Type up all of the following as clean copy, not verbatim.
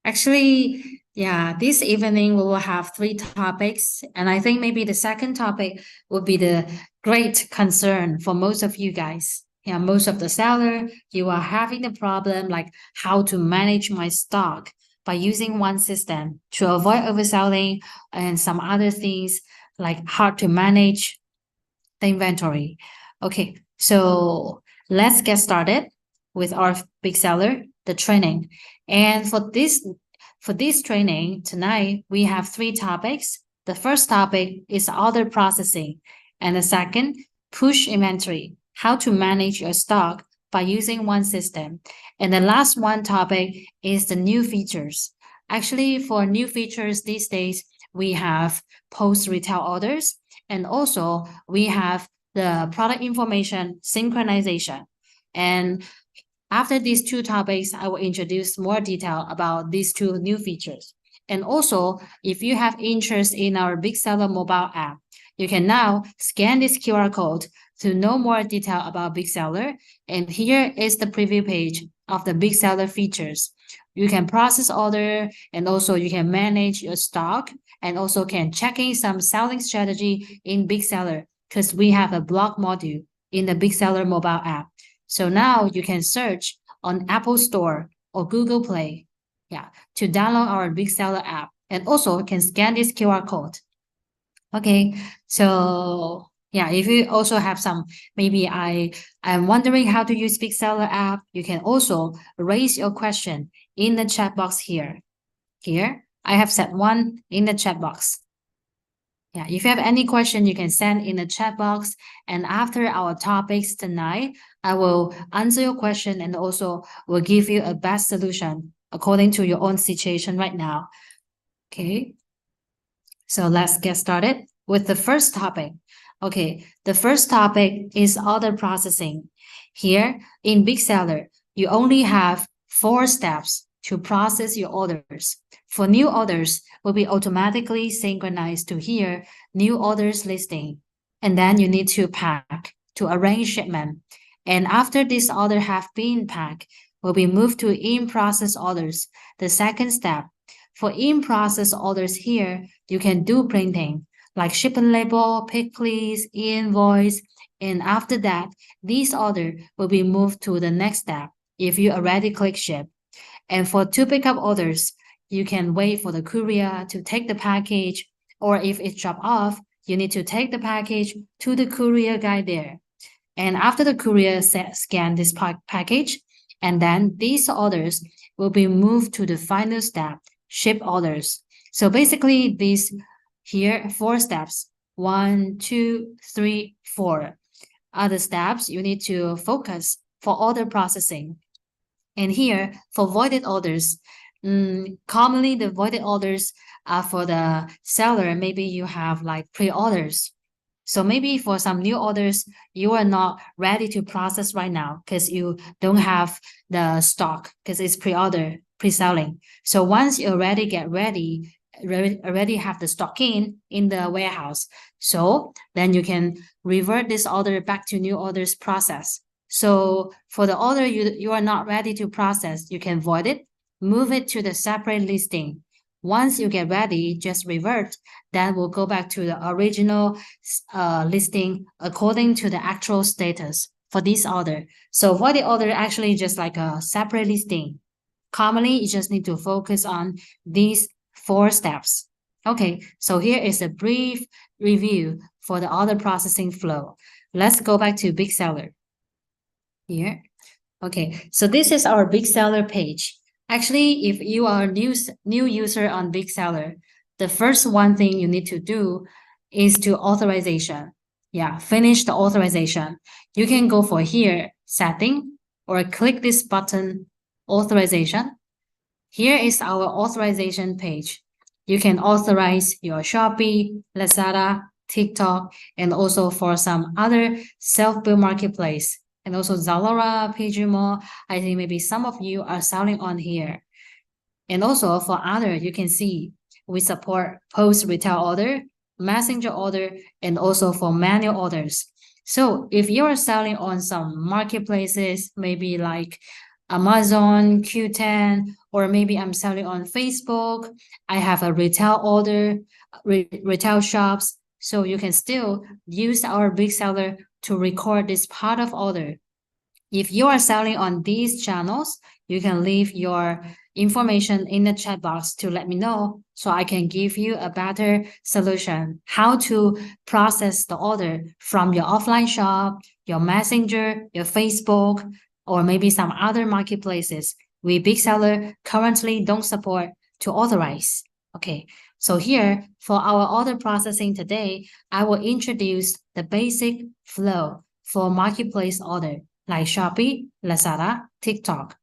Actually, yeah, this evening we will have three topics, and I think maybe the second topic will be the great concern for most of you guys. Yeah, most of the seller, you are having the problem like how to manage my stock by using one system to avoid overselling and some other things like how to manage the inventory. Okay, so let's get started with our big seller, the training. And for this training tonight, we have three topics. The first topic is order processing, and the second, push inventory, how to manage your stock by using one system. And the last one topic is the new features. Actually, for new features these days, we have post retail orders, and also we have the product information synchronization. And after these two topics, I will introduce more detail about these two new features. And also, if you have interest in our Big Seller mobile app, you can now scan this QR code to know more detail about Big Seller. And here is the preview page of the Big Seller features. You can process order, and also you can manage your stock, and also can check in some selling strategy in Big Seller because we have a blog module in the Big Seller mobile app. So now you can search on Apple Store or Google Play, yeah, to download our Big Seller app, and also can scan this QR code. Okay, so yeah, if you also have some, maybe I'm wondering how to use Big Seller app, you can also raise your question in the chat box here. Here, I have set one in the chat box. Yeah, if you have any question, you can send in the chat box. And after our topics tonight, I will answer your question and also will give you a best solution according to your own situation right now. Okay, so let's get started with the first topic. Okay, the first topic is order processing. Here in Big Seller, you only have 4 steps to process your orders. For new orders, will be automatically synchronized to here, new orders listing. And then you need to pack to arrange shipment. And after this order have been packed, will be moved to in-process orders, the second step. For in-process orders here, you can do printing, like shipping label, pick please, invoice, and after that, this order will be moved to the next step if you already click ship. And for to pick up orders, you can wait for the courier to take the package, or if it's dropped off, you need to take the package to the courier guy there. And after the courier scan this package, and then these orders will be moved to the final step, ship orders. So basically, these here 4 steps, 1, 2, 3, 4 are the steps you need to focus for order processing. And here for voided orders, commonly the voided orders are for the seller. Maybe you have like pre-orders. So maybe for some new orders, you are not ready to process right now because you don't have the stock because it's pre-order, pre-selling. So once you already get ready, already have the stock in the warehouse. So then you can revert this order back to new orders process. So for the order you are not ready to process, you can void it, move it to the separate listing. Once you get ready, just revert. Then we'll go back to the original listing according to the actual status for this order. So for the order, actually just like a separate listing. Commonly, you just need to focus on these 4 steps. Okay, so here is a brief review for the order processing flow. Let's go back to Big Seller. Here. Okay, so this is our Big Seller page. Actually, if you are a new user on Big Seller, the first one thing you need to do is to authorization. Yeah, finish the authorization. You can go for here, setting, or click this button, authorization. Here is our authorization page. You can authorize your Shopee, Lazada, TikTok, and also for some other self-built marketplace. And also Zalora, Pagimo, I think maybe some of you are selling on here. And also for other, you can see we support post retail order, messenger order, and also for manual orders. So if you are selling on some marketplaces, maybe like Amazon, Q10, or maybe I'm selling on Facebook. I have a retail order, retail shops. So you can still use our big seller to record this part of order. If you are selling on these channels, you can leave your information in the chat box to let me know so I can give you a better solution how to process the order from your offline shop, your messenger, your Facebook, or maybe some other marketplaces we big seller currently don't support to authorize. Okay, so here for our order processing today, I will introduce the basic flow for marketplace order like Shopee, Lazada, TikTok,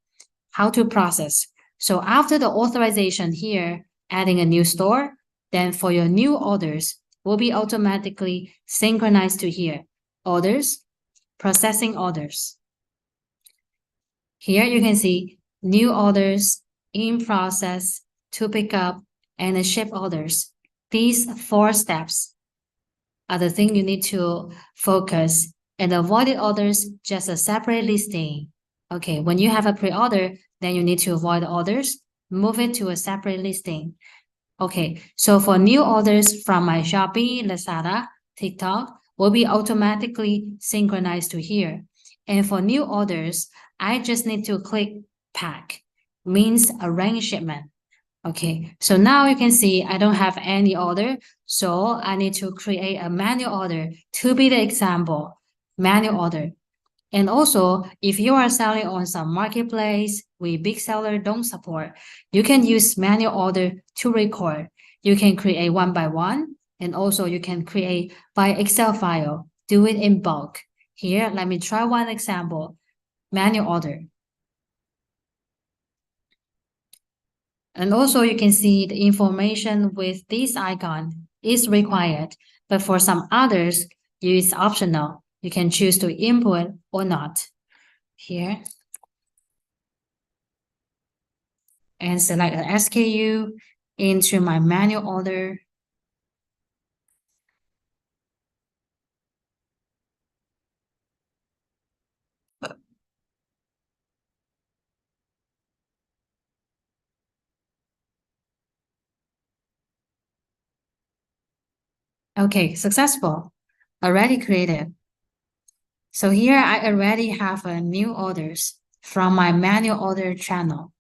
how to process. So after the authorization here, adding a new store, then for your new orders will be automatically synchronized to here. Orders, processing orders. Here you can see new orders, in process, to pick up, and ship orders. These 4 steps are the thing you need to focus and avoided orders, just a separate listing. Okay, when you have a pre-order, then you need to avoid orders, move it to a separate listing. Okay, so for new orders from my Shopee, Lazada, TikTok will be automatically synchronized to here. And for new orders, I just need to click pack, means arrange shipment. Okay, so now you can see I don't have any order, so I need to create a manual order to be the example, manual order. And also, if you are selling on some marketplace we big seller don't support, you can use manual order to record. You can create one by one, and also you can create by Excel file, do it in bulk. Here, let me try one example, manual order. And also you can see the information with this icon is required, but for some others, it's optional. You can choose to input or not. Here. And select an SKU into my manual order. Okay, successful. Already created. So here I already have a new orders from my manual order channel.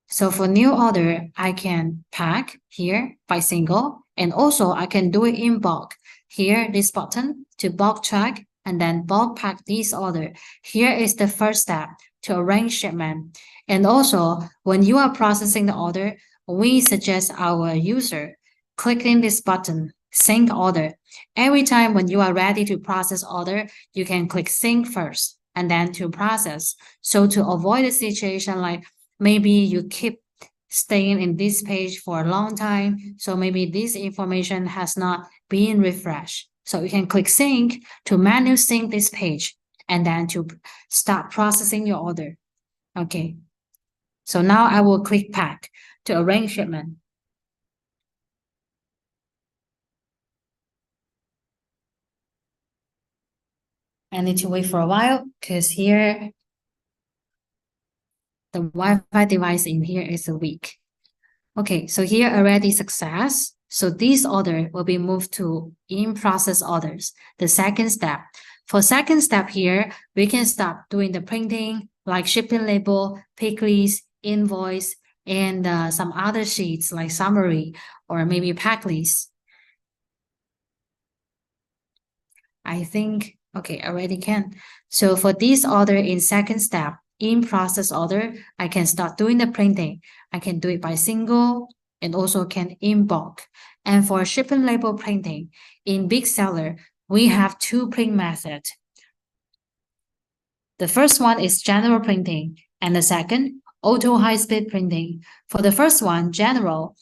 So for new order, I can pack here by single, and also I can do it in bulk. Here, this button to bulk track and then bulk pack this order. Here is the first step to arrange shipment. And also, when you are processing the order, we suggest our user clicking this button, sync order. Every time when you are ready to process order, you can click sync first and then to process. So to avoid a situation like maybe you keep staying in this page for a long time, so maybe this information has not been refreshed. So you can click sync to manually sync this page and then to start processing your order. Okay. So now I will click pack to arrange shipment. I need to wait for a while because here the Wi-Fi device in here is weak. Okay, so here already success. So this order will be moved to in-process orders, the second step. For second step here, we can start doing the printing like shipping label, pick list, invoice, and some other sheets like summary or maybe pack list. I think, okay, already can. So for this order in second step, in process order, I can start doing the printing. I can do it by single and also can in bulk. And for shipping label printing, in big seller, we have 2 print methods. The first one is general printing, and the second, auto high-speed printing. For the first one, general,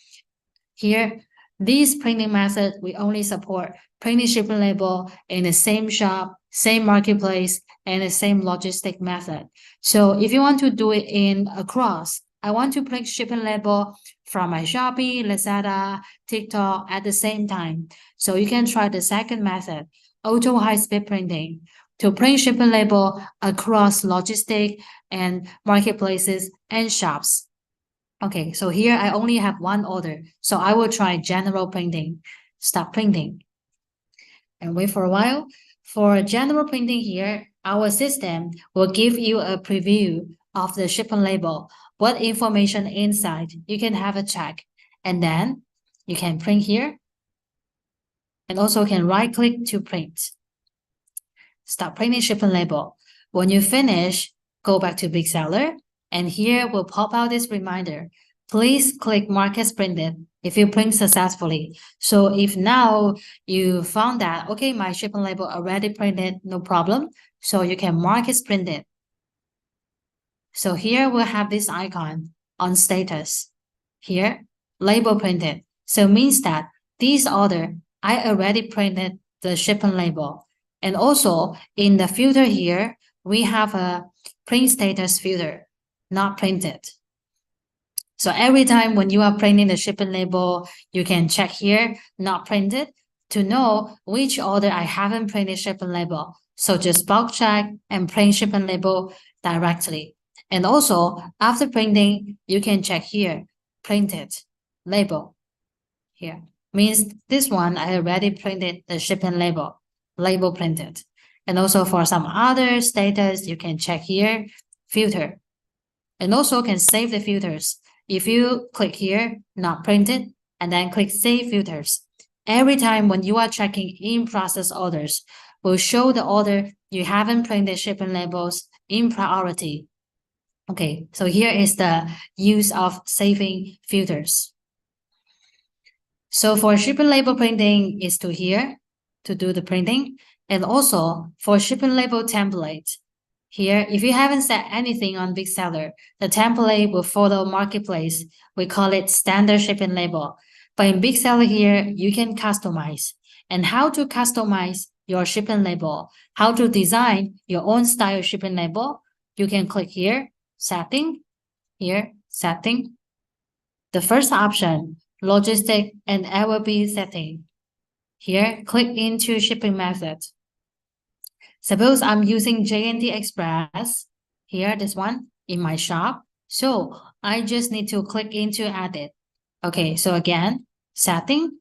here, this printing method, we only support printing shipping label in the same shop, same marketplace, and the same logistic method. So if you want to do it in across, I want to print shipping label from my Shopee, Lazada, TikTok at the same time. So you can try the second method, auto high-speed printing, to print shipping label across logistic and marketplaces and shops. Okay, so here I only have one order. So I will try general printing. Stop printing. And wait for a while. For general printing here, our system will give you a preview of the shipping label, what information inside. You can have a check. And then you can print here. And also can right click to print. Start printing shipping label. When you finish, go back to Big Seller. And here will pop out this reminder. Please click Mark as printed if you print successfully. So if now you found that, okay, my shipping label already printed, no problem. So you can mark as printed. So here we'll have this icon on status. Here, label printed. So means that this order, I already printed the shipping label. And also in the filter here, we have a print status filter, not printed. So every time when you are printing the shipping label, you can check here, not printed, to know which order I haven't printed shipping label. So just bulk check and print shipping label directly. And also after printing, you can check here, printed label here. Means this one I already printed the shipping label printed. And also for some other status, you can check here, filter. And also can save the filters. If you click here, not printed, and then click save filters. Every time when you are checking in process orders, will show the order you haven't printed shipping labels in priority. Okay, so here is the use of saving filters. So for shipping label printing is to here to do the printing. And also for shipping label template, here, if you haven't set anything on Big Seller, the template will follow Marketplace. We call it standard shipping label. But in Big Seller here, you can customize. And how to customize your shipping label, how to design your own style shipping label, you can click here, setting, here, setting. The first option, logistic and LOB setting. Here, click into shipping method. Suppose I'm using JNT Express, here, this one, in my shop. So I just need to click into edit. Okay, so again, setting,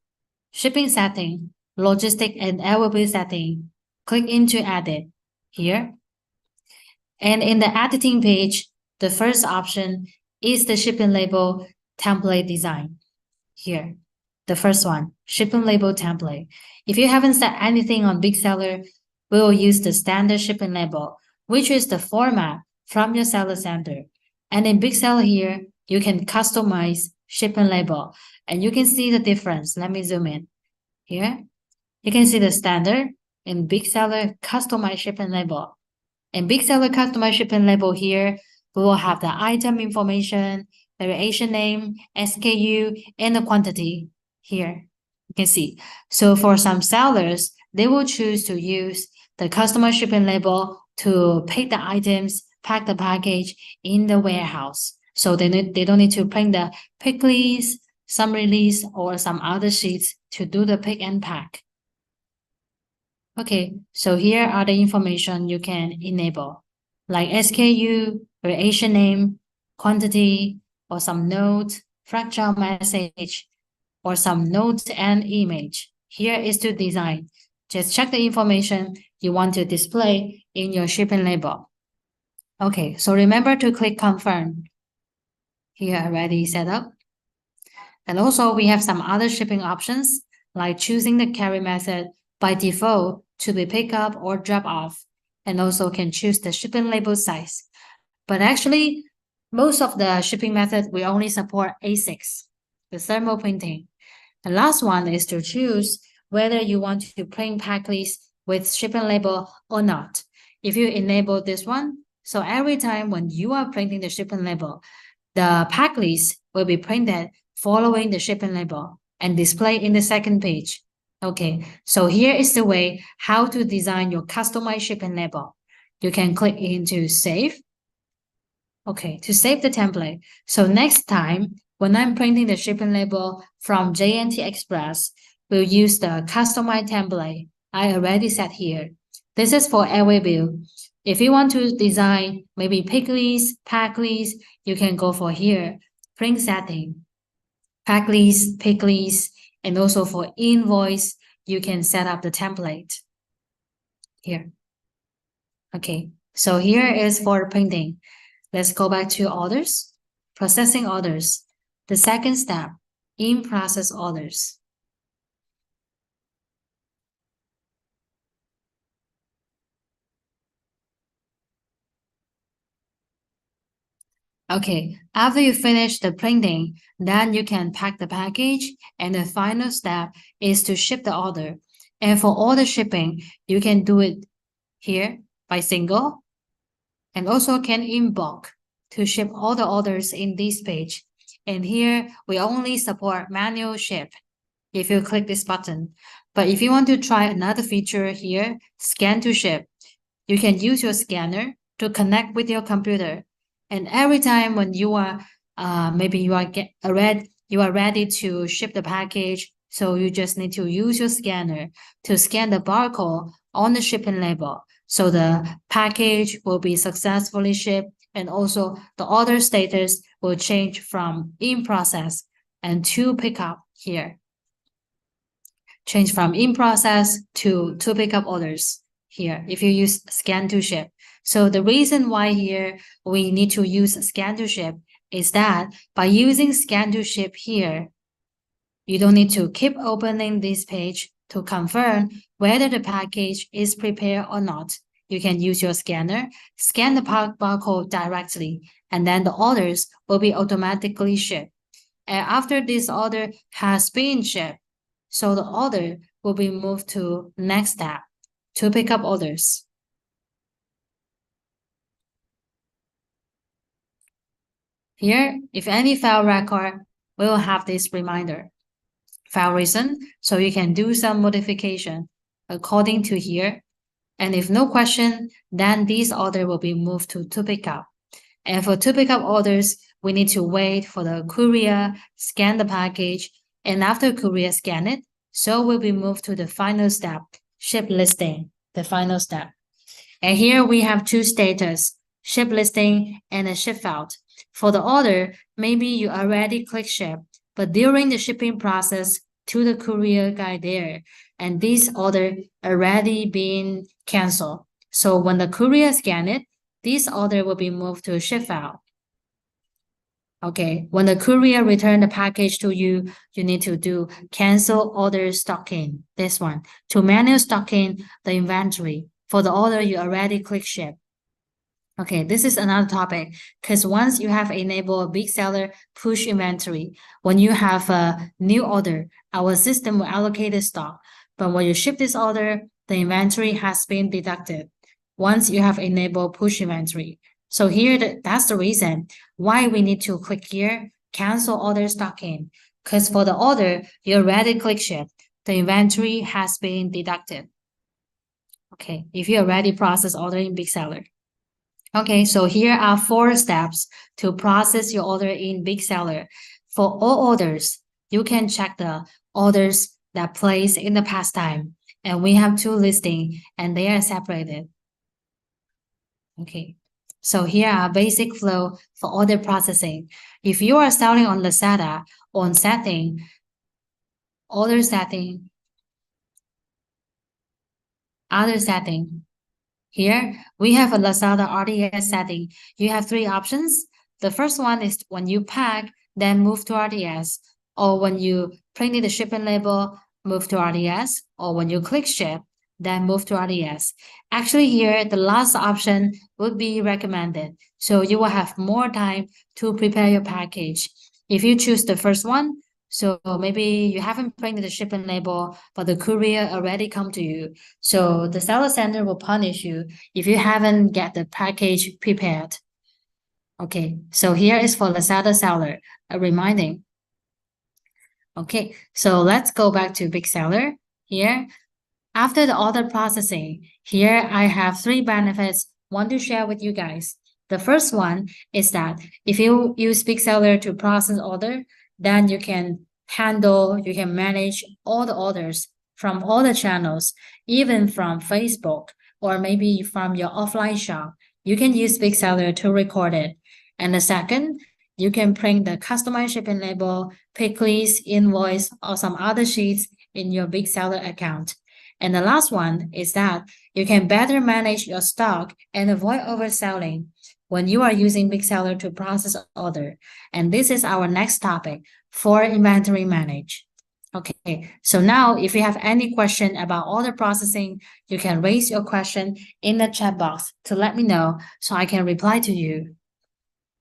shipping setting, logistic and LOB setting. Click into edit here. And in the editing page, the first option is the shipping label template design. Here, the first one, shipping label template. If you haven't set anything on Big Seller, we will use the standard shipping label, which is the format from your seller center. And in Big Seller here, you can customize shipping label. And you can see the difference. Let me zoom in. Here, you can see the standard in Big Seller customized shipping label. In Big Seller customized shipping label here, we will have the item information, variation name, SKU, and the quantity here. You can see. So for some sellers, they will choose to use the customer shipping label to pick the items, pack the package in the warehouse. So they don't need to print the pick list, summary list, or some other sheets to do the pick and pack. Okay, so here are the information you can enable, like SKU, variation name, quantity, or some note, fractal message, or some note and image. Here is to design. Just check the information you want to display in your shipping label. Okay, so remember to click confirm. Here already set up. And also we have some other shipping options, like choosing the carry method by default to be pick up or drop off, and also can choose the shipping label size. But actually, most of the shipping methods will only support A6, the thermal printing. The last one is to choose whether you want to print pack list with shipping label or not. If you enable this one, so every time when you are printing the shipping label, the pack list will be printed following the shipping label and displayed in the second page. Okay, so here is the way how to design your customized shipping label. You can click into save. Okay, to save the template. So next time, when I'm printing the shipping label from JNT Express, we'll use the customized template I already set here. This is for every bill. If you want to design maybe pick list, pack list, you can go for here, print setting, pack list, pick list, and also for invoice, you can set up the template here. Okay, so here is for printing. Let's go back to orders, processing orders. The second step, in process orders. Okay, after you finish the printing, then you can pack the package, and the final step is to ship the order. And for order shipping, you can do it here by single, and also can in bulk to ship all the orders in this page. And here we only support manual ship if you click this button. But if you want to try another feature here, scan to ship, you can use your scanner to connect with your computer. And every time when you are maybe you are ready to ship the package, so you just need to use your scanner to scan the barcode on the shipping label. So the package will be successfully shipped, and also the order status will change from in process and to pick up here. Change from in process to pick up orders here if you use scan to ship. So the reason why here we need to use scan to ship is that by using scan to ship here, you don't need to keep opening this page to confirm whether the package is prepared or not. You can use your scanner, scan the barcode directly, and then the orders will be automatically shipped. And after this order has been shipped, so the order will be moved to next step to pick up orders. Here, if any file record, we will have this reminder. File reason, so you can do some modification according to here. And if no question, then this order will be moved to pick up. And for to pick up orders, we need to wait for the courier, scan the package, and after courier scan it, so will be moved to the final step, ship listing, the final step. And here we have two status, ship listing and a ship out. For the order, maybe you already click ship, but during the shipping process to the courier guy there, and this order already been canceled. So when the courier scan it, this order will be moved to ship out. Okay, when the courier return the package to you, you need to do cancel order stocking, this one, to manual stocking the inventory for the order you already click ship. Okay, this is another topic because once you have enabled big seller push inventory, when you have a new order, our system will allocate the stock. But when you ship this order, the inventory has been deducted once you have enabled push inventory. So here, that's the reason why we need to click here, cancel order stocking. Because for the order, you already click ship, the inventory has been deducted. Okay, if you already process order in big seller. Okay, so here are 4 steps to process your order in big seller. For all orders, you can check the orders that placed in the past time. And we have 2 listings and they are separated. Okay, so here are basic flow for order processing. If you are selling on Lazada, on setting, order setting, other setting. Here, we have a Lazada RDS setting. You have 3 options. The first one is when you pack, then move to RDS, or when you printed the shipping label, move to RDS, or when you click ship, then move to RDS. Actually here, the last option would be recommended. So you will have more time to prepare your package. If you choose the first one, so maybe you haven't printed the shipping label, but the courier already come to you. So the seller center will punish you if you haven't get the package prepared. Okay, so here is for Lazada seller, a reminding. Okay, so let's go back to big seller. Here, after the order processing, here I have 3 benefits want to share with you guys. The first one is that if you use big seller to process order, then you can manage all the orders from all the channels, even from Facebook or maybe from your offline shop. You can use big seller to record it. And the second you can print the customized shipping label, pick list, invoice, or some other sheets in your big seller account. And the last one is that you can better manage your stock and avoid overselling when you are using big seller to process order. And this is our next topic for inventory manage. Okay, so now if you have any question about order processing, you can raise your question in the chat box to let me know so I can reply to you.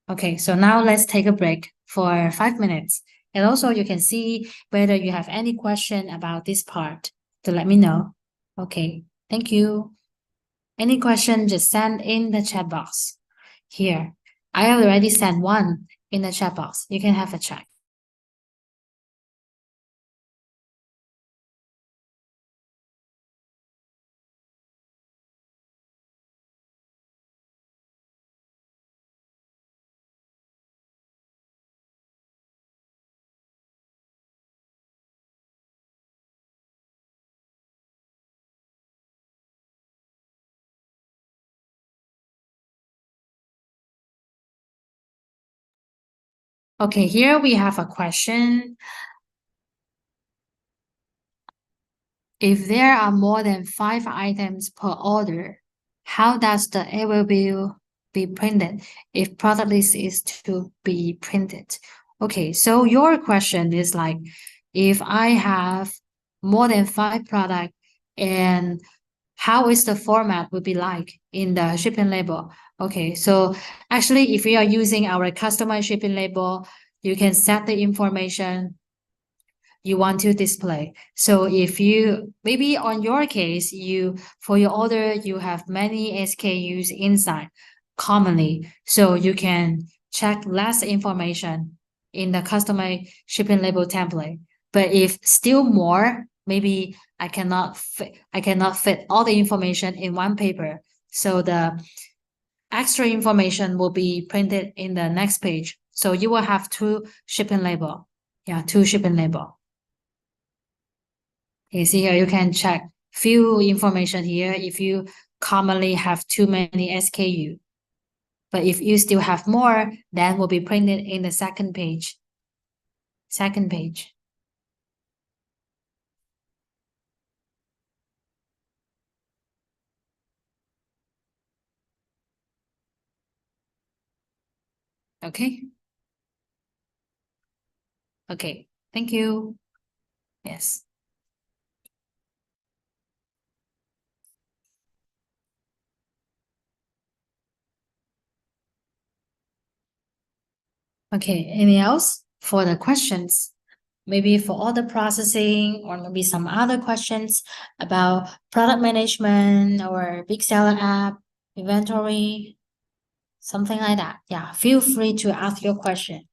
Okay, so now let's take a break for 5 minutes. And also you can see whether you have any question about this part to let me know. Okay, thank you. Any question, just send in the chat box. Here, I already sent one in the chat box. You can have a check. Okay, here we have a question. If there are more than 5 items per order, how does the error bill be printed if product list is to be printed? Okay, so your question is like, if I have more than 5 products, and how is the format would be like in the shipping label? Okay, so actually if we are using our customized shipping label, you can set the information you want to display. So if you, maybe on your case, you, for your order, you have many SKUs inside commonly. So you can check less information in the customized shipping label template. But if still more, maybe I cannot fit all the information in one paper. So the extra information will be printed in the next page. So you will have two shipping label. Yeah, two shipping label. You see here, you can check few information here if you commonly have too many SKU. But if you still have more, then will be printed in the second page. Second page. Okay. Okay. Thank you. Yes. Okay. Any else for the questions? Maybe for order processing, or maybe some other questions about product management or big seller app, inventory, something like that. Yeah, feel free to ask your question.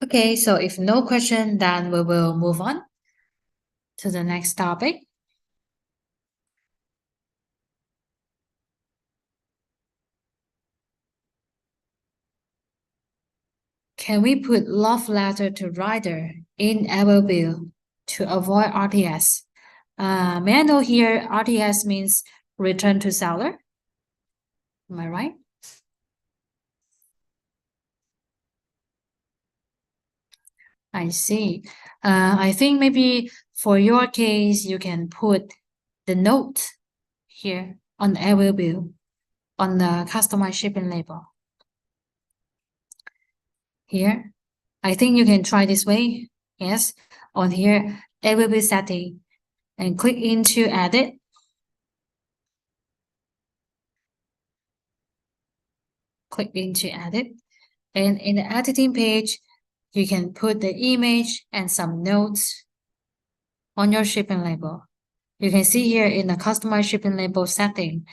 Okay, so if no question, then we will move on to the next topic. Can we put love letter to writer in our bill to avoid RTS? May I know here RTS means return to seller? Am I right? I see. I think maybe for your case, you can put the note here on our bill on the customized shipping label. Here, I think you can try this way. Yes, on here, our bill setting, and click into edit. Click into edit. And in the editing page, you can put the image and some notes on your shipping label. You can see here in the customized shipping label setting.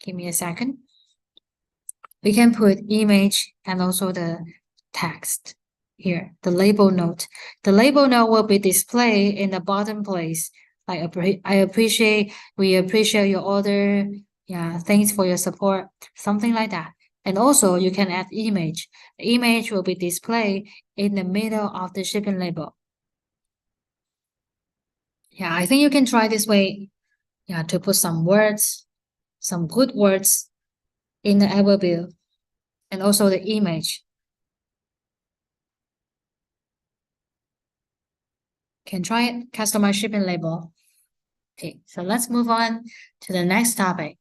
Give me a second. We can put image and also the text here, the label note. The label note will be displayed in the bottom place. Like, we appreciate your order. Yeah, thanks for your support. Something like that. And also you can add image. The image will be displayed in the middle of the shipping label. Yeah, I think you can try this way. Yeah, to put some words, some good words in the overview and also the image. Can try it, customize shipping label. Okay, so let's move on to the next topic.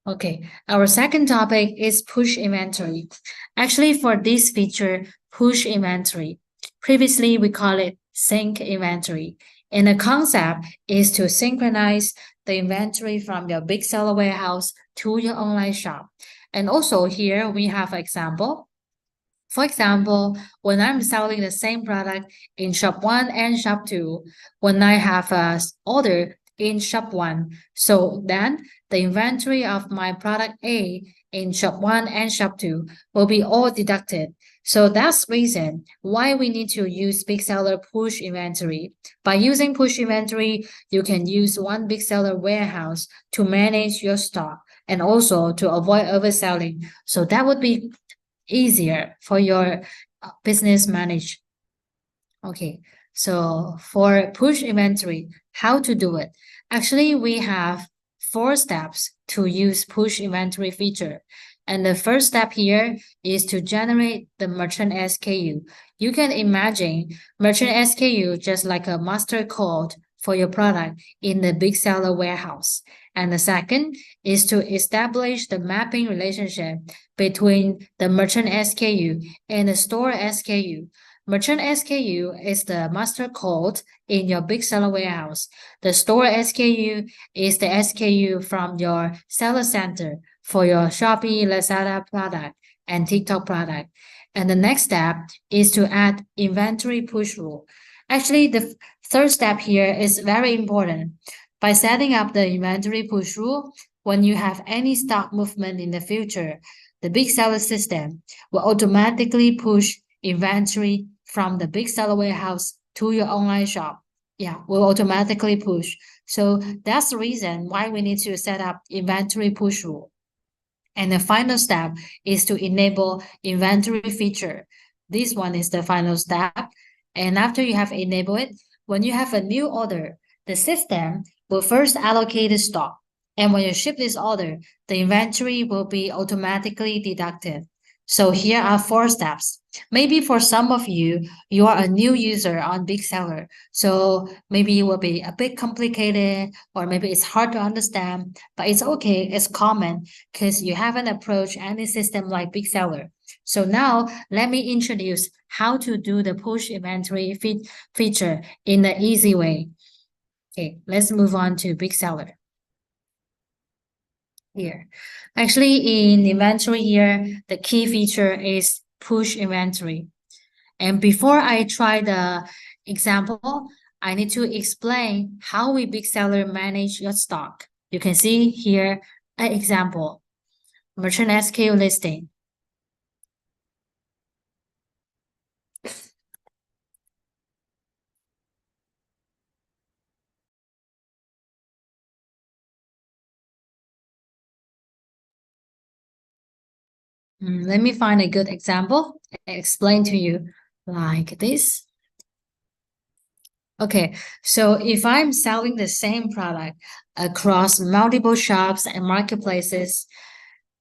Okay, our second topic is push inventory. Actually, for this feature, push inventory, previously we call it sync inventory. And the concept is to synchronize the inventory from your big seller warehouse to your online shop. And also here we have an example. For example, when I'm selling the same product in shop 1 and shop 2, when I have a order in shop 1, so then the inventory of my product A in shop 1 and shop 2 will be all deducted. So that's reason why we need to use big seller push inventory. By using push inventory, you can use one big seller warehouse to manage your stock and also to avoid overselling. So that would be easier for your business manage. Okay, so for push inventory, how to do it? Actually, we have 4 steps to use push inventory feature. And the first step here is to generate the merchant SKU. You can imagine merchant SKU just like a master code for your product in the big seller warehouse. And the second is to establish the mapping relationship between the merchant SKU and the store SKU. Merchant SKU is the master code in your big seller warehouse. The store SKU is the SKU from your seller center for your Shopee, Lazada product and TikTok product. And the next step is to add inventory push rule. Actually, the third step here is very important. By setting up the inventory push rule, when you have any stock movement in the future, the big seller system will automatically push inventory from the big seller warehouse to your online shop. Yeah, will automatically push. So that's the reason why we need to set up inventory push rule. And the final step is to enable inventory feature. This one is the final step. And after you have enabled it, when you have a new order, the system will first allocate the stock. And when you ship this order, the inventory will be automatically deducted. So here are 4 steps. Maybe for some of you, you are a new user on Big Seller. So maybe it will be a bit complicated or maybe it's hard to understand, but it's okay. It's common because you haven't approached any system like Big Seller. So now let me introduce how to do the push inventory feature in the easy way. Okay, let's move on to Big Seller. Here. Actually, in inventory here, the key feature is push inventory. And before I try the example, I need to explain how we big seller manage your stock. You can see here an example, merchant SKU listing. Let me find a good example and explain to you like this. Okay, so if I'm selling the same product across multiple shops and marketplaces,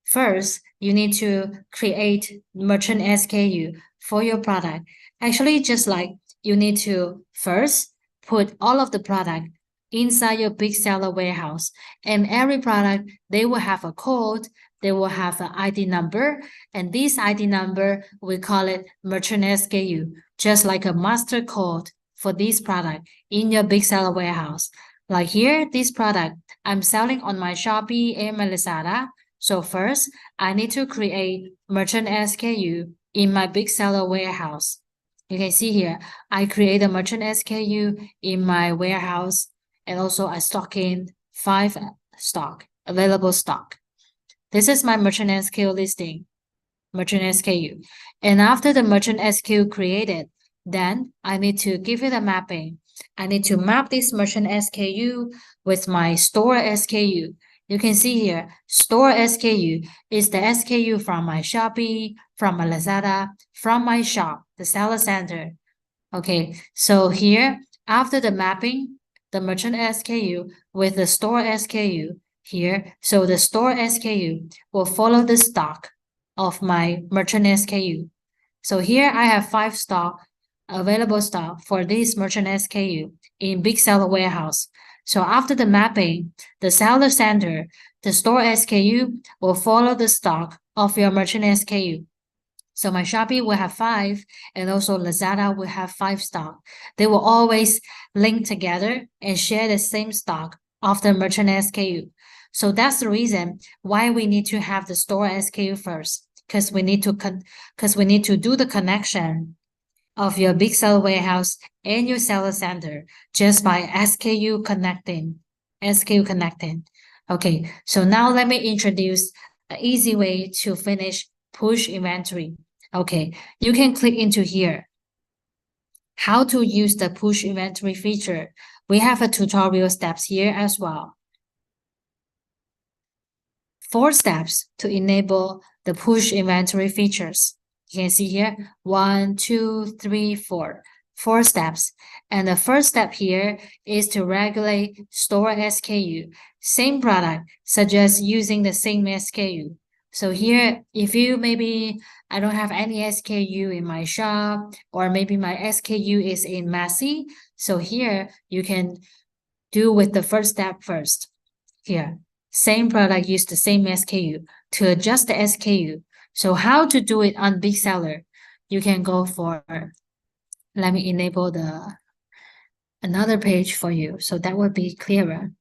first, you need to create merchant SKU for your product. Actually, just like you need to first put all of the product inside your big seller warehouse. And every product, they will have a code, they will have an ID number, and this ID number, we call it merchant SKU, just like a master code for this product in your big seller warehouse. Like here, this product I'm selling on my Shopee and my Lazada. So first, I need to create merchant SKU in my big seller warehouse. You can see here, I create a merchant SKU in my warehouse, and also I stock in 5 available stock. This is my merchant SKU listing, merchant SKU. And after the merchant SKU created, then I need to give it a mapping. I need to map this merchant SKU with my store SKU. You can see here, store SKU is the SKU from my Shopee, from my Lazada, from my shop, the seller center. Okay, so here, after the mapping, the merchant SKU with the store SKU here, so the store SKU will follow the stock of my merchant SKU. So here I have 5 available stock for this merchant SKU in big seller warehouse. So after the mapping, the seller center, the store SKU will follow the stock of your merchant SKU. So my Shopee will have 5, and also Lazada will have 5 stock. They will always link together and share the same stock of the merchant SKU. So that's the reason why we need to have the store SKU first, because we need to do the connection of your big seller warehouse and your seller center just by SKU connecting. Okay, so now let me introduce an easy way to finish push inventory. Okay, you can click into here. How to use the push inventory feature. We have a tutorial steps here as well. 4 steps to enable the push inventory features. You can see here, 1, 2, 3, 4. 4 steps. And the first step here is to regulate store SKU. Same product, suggest using the same SKU. So here, if I don't have any SKU in my shop, or maybe my SKU is in Massy. So here, you can do with the first step first. Here, same product, use the same SKU to adjust the SKU. So how to do it on big seller? You can go for, let me enable another page for you, so that would be clearer.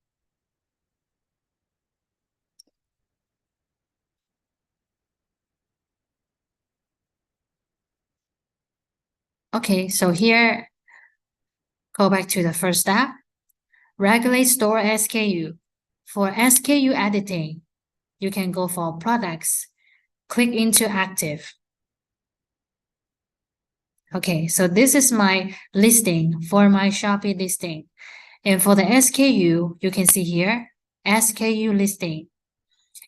Okay, so here, go back to the first step. Regulate store SKU. For SKU editing, you can go for products, click into active. Okay, so this is my listing for my Shopee listing. And for the SKU, you can see here, SKU listing.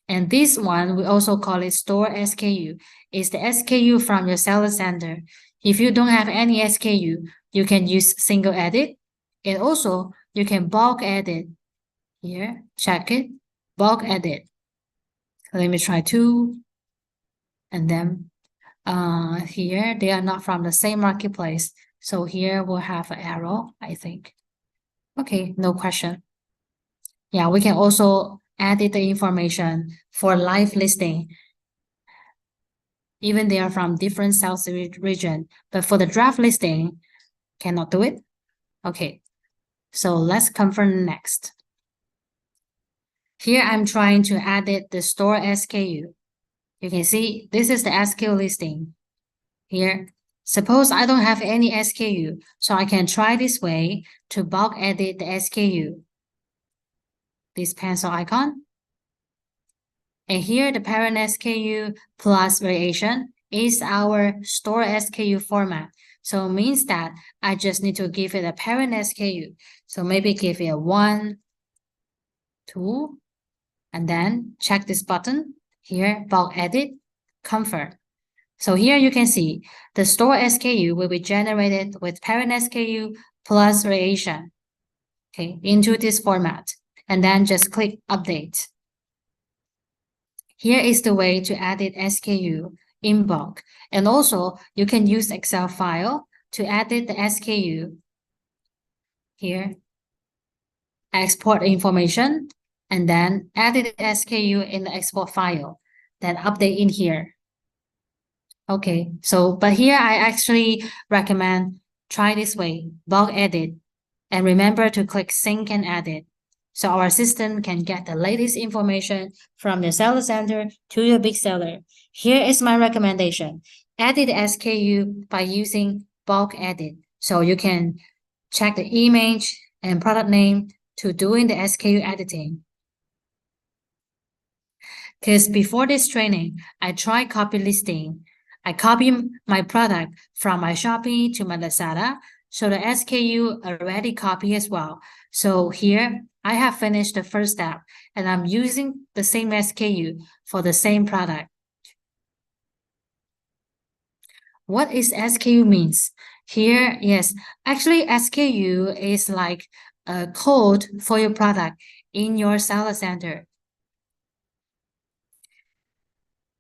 And this one, we also call it store SKU. It's the SKU from your seller center. If you don't have any SKU, you can use single edit. And also, you can bulk edit. Here, check it, bulk edit. Let me try 2. And then here, they are not from the same marketplace. So here we'll have an arrow, I think. Okay, no question. Yeah, we can also edit the information for live listing. Even they are from different sales region, but for the draft listing, cannot do it. Okay, so let's confirm next. Here I'm trying to edit the store SKU. You can see this is the SKU listing. Here, suppose I don't have any SKU, so I can try this way to bulk edit the SKU. This pencil icon. And here the parent SKU plus variation is our store SKU format. So it means that I just need to give it a parent SKU. So maybe give it a 1, 2, and then check this button here, bulk edit, confirm. So here you can see the store SKU will be generated with parent SKU plus variation, okay, into this format, and then just click update. Here is the way to edit SKU in bulk. And also you can use Excel file to edit the SKU. Here, export information, and then edit the SKU in the export file, then update in here. Okay, so, but here I actually recommend try this way, bulk edit, and remember to click sync and edit. So our system can get the latest information from the seller center to your big seller. Here is my recommendation. edit the SKU by using bulk edit. So you can check the image and product name to doing the SKU editing. Because before this training, I tried copy listing. I copy my product from my Shopee to my Lazada. So the SKU already copy as well. So here I have finished the first step and I'm using the same SKU for the same product. What is SKU means? Here, yes, actually SKU is like a code for your product in your seller center.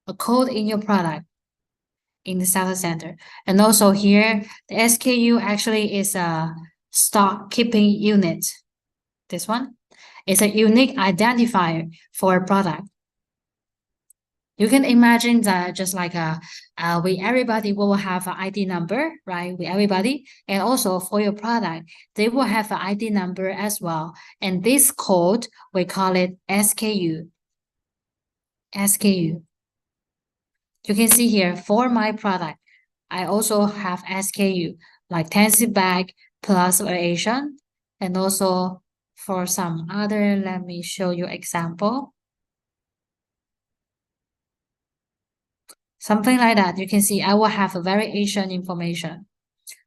A code in your product in the seller center. And also here, the SKU actually is a stock keeping unit. This one is a unique identifier for a product. You can imagine that just like we everybody will have an ID number, right? We everybody, and also for your product, they will have an ID number as well. And this code we call it SKU. SKU. You can see here for my product, I also have SKU like 10 zip bag plus variation, and also for some other, let me show you example. Something like that. You can see I will have a variation information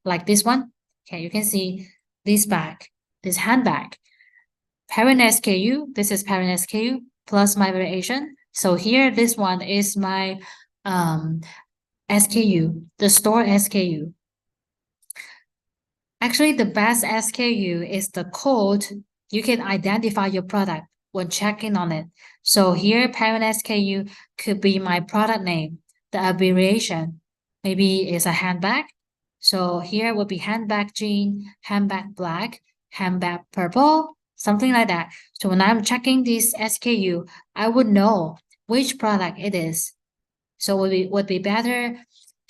like this one. Okay, you can see this bag, this handbag. Parent SKU, this is parent SKU plus my variation. So here, this one is my SKU, the store SKU. Actually, the best SKU is the code you can identify your product when checking on it. So here, parent SKU could be my product name, the abbreviation. Maybe it's a handbag. So here would be handbag jean, handbag black, handbag purple, something like that. So when I'm checking this SKU, I would know which product it is. So would be better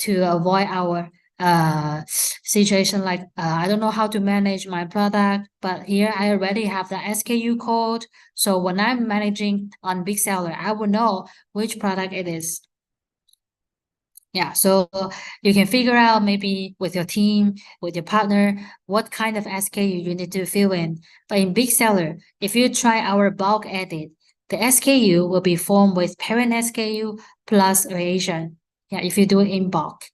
to avoid our situation like I don't know how to manage my product, but here I already have the SKU code. So when I'm managing on Big Seller, I will know which product it is. Yeah, so you can figure out maybe with your team, with your partner, what kind of SKU you need to fill in. But in Big Seller, if you try our bulk edit, the SKU will be formed with parent SKU plus variation. Yeah, if you do it in bulk.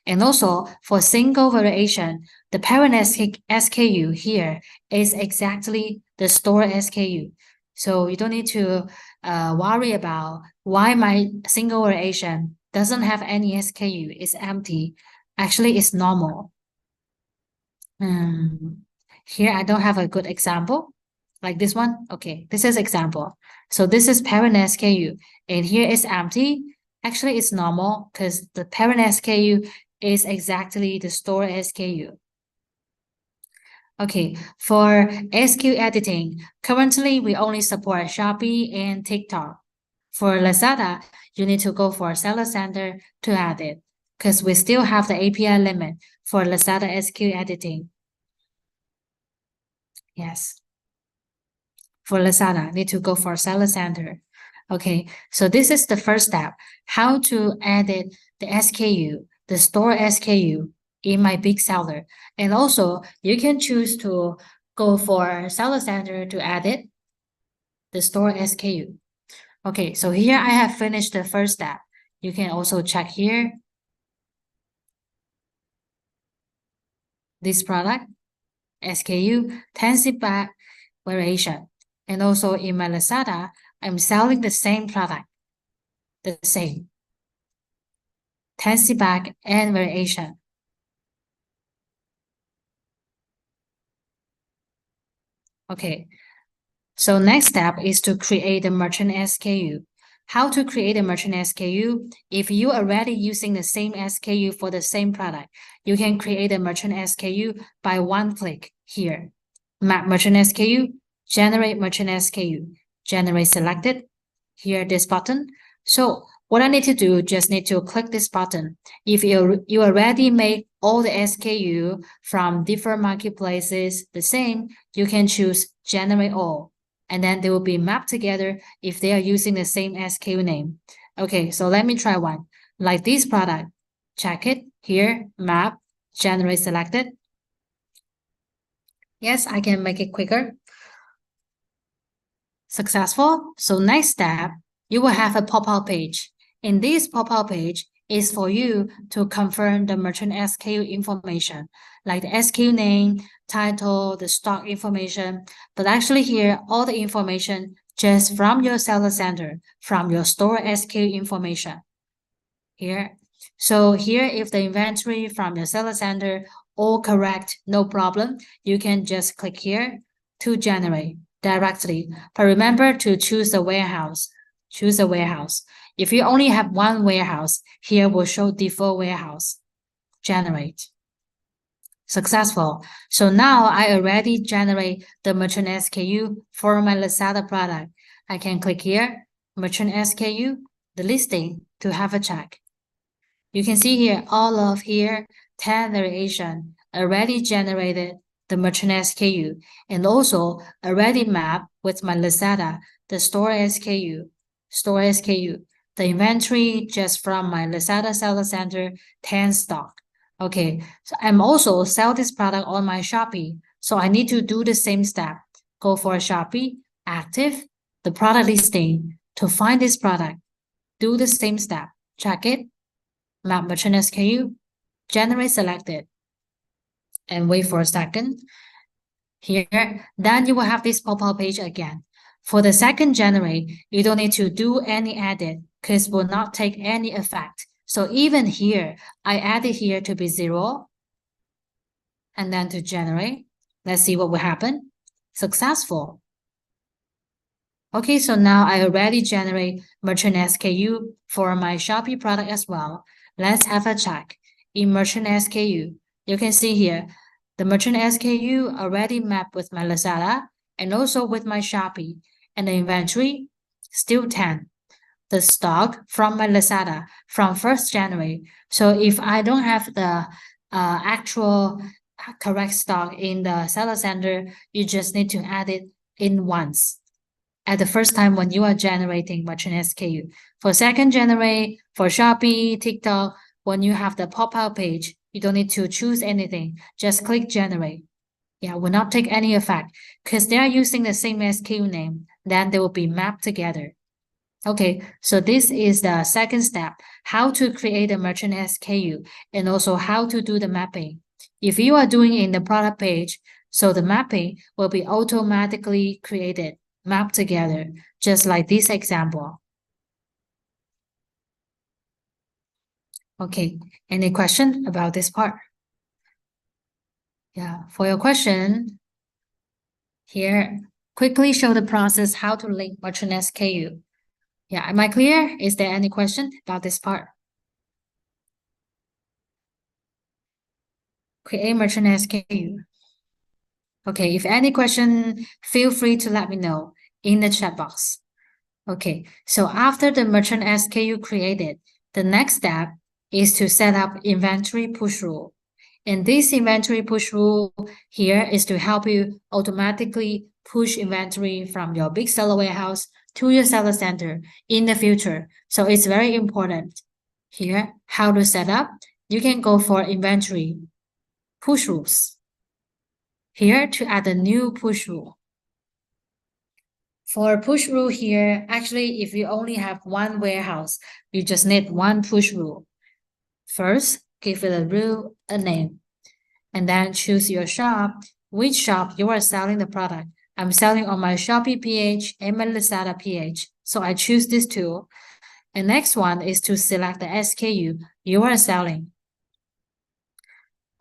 And also for single variation, the parent SKU here is exactly the store SKU. So you don't need to worry about why my single variation doesn't have any SKU, it's empty. Actually, it's normal. Here I don't have a good example. Like this one. Okay, this is example. So this is parent SKU, and here is empty. Actually, it's normal because the parent SKU is exactly the store SKU. Okay, for SKU editing, currently we only support Shopee and TikTok. For Lazada, you need to go for Seller Center to add it because we still have the API limit for Lazada SKU editing. Yes. For Lazada, need to go for Seller Center. Okay, so this is the first step, how to edit the SKU, the store SKU in my big seller. And also you can choose to go for Seller Center to edit the store SKU. Okay, so here I have finished the first step. You can also check here. This product, SKU, 10 zip bag variation. And also in my Lazada, I'm selling the same product, the same. 10 zip bag and variation. Okay, so next step is to create a merchant SKU. How to create a merchant SKU? If you are already using the same SKU for the same product, you can create a merchant SKU by one click here. Map merchant SKU, generate merchant SKU, generate selected, here this button. So what I need to do, just need to click this button. If you already made all the SKU from different marketplaces the same, you can choose generate all, and then they will be mapped together if they are using the same SKU name. Okay, so let me try one. Like this product, Check it here, map, generate selected. Yes, I can make it quicker. Successful. So next step, you will have a pop-out page. In this pop-out page is for you to confirm the merchant SKU information, like the SKU name, title, the stock information. But actually here, all the information just from your seller center, from your store SKU information. Here. So here, if the inventory from your seller center all correct, no problem, you can just click here to generate directly. But remember to choose a warehouse. Choose a warehouse. If you only have one warehouse, here will show default warehouse. Generate. Successful. So now I already generate the merchant SKU for my Lazada product. I can click here, merchant SKU, the listing to have a check. You can see here, all of here, 10 variation already generated the merchant SKU and also already mapped with my Lazada, the store SKU, the inventory just from my Lazada seller center, 10 stock. Okay, so I'm also sell this product on my Shopee. So I need to do the same step. Go for Shopee, active, the product listing to find this product. Do the same step. Check it, map merchant SKU, generate selected, and wait for a second. Here, then you will have this pop-up page again. For the second generate, you don't need to do any edit because it will not take any effect. So even here, I added here to be 0 and then to generate. Let's see what will happen. Successful. Okay, so now I already generate merchant SKU for my Shopee product as well. Let's have a check. In merchant SKU, you can see here, the merchant SKU already mapped with my Lazada and also with my Shopee. And the inventory, still 10. The stock from my Lazada from 1st January. So if I don't have the actual correct stock in the seller center, you just need to add it in once at the first time when you are generating merchant SKU. For second generate, for Shopee, TikTok, when you have the pop-out page, you don't need to choose anything. Just click generate. Yeah, will not take any effect because they are using the same SKU name. Then they will be mapped together. Okay, so this is the second step, how to create a merchant SKU and also how to do the mapping. If you are doing it in the product page, so the mapping will be automatically created, mapped together, just like this example. Okay, any question about this part? Yeah, for your question, here, quickly show the process how to link merchant SKU. Yeah, am I clear? Is there any question about this part? Create merchant SKU. Okay, if any question, feel free to let me know in the chat box. Okay, so after the merchant SKU created, the next step is to set up inventory push rule. And this inventory push rule here is to help you automatically push inventory from your big seller warehouse to your seller center in the future. So it's very important. Here, how to set up, you can go for inventory push rules. Here to add a new push rule. For push rule here, actually, if you only have one warehouse, you just need one push rule. First, give it a rule, a name, and then choose your shop, which shop you are selling the product. I'm selling on my Shopee PH and my Lazada PH, so I choose this two. And next one is to select the SKU you are selling.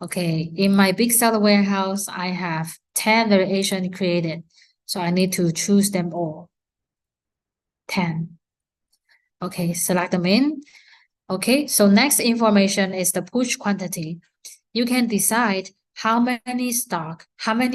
Okay, in my big seller warehouse, I have 10 variations created. So I need to choose them all. 10. Okay, select them in. Okay, so next information is the push quantity. You can decide how many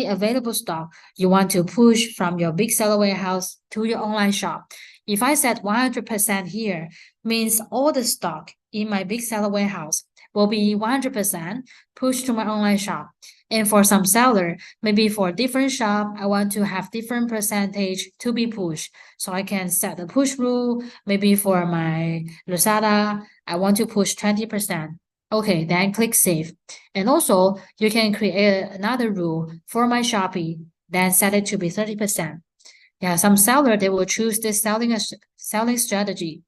available stock you want to push from your big seller warehouse to your online shop. If I set 100% here, means all the stock in my big seller warehouse will be 100% pushed to my online shop. And for some seller, maybe for different shop, I want to have different percentage to be pushed. So I can set the push rule. Maybe for my Lazada, I want to push 20%. Okay, then click save. And also, you can create another rule for my Shopee, then set it to be 30%. Yeah, some seller, they will choose this selling strategy.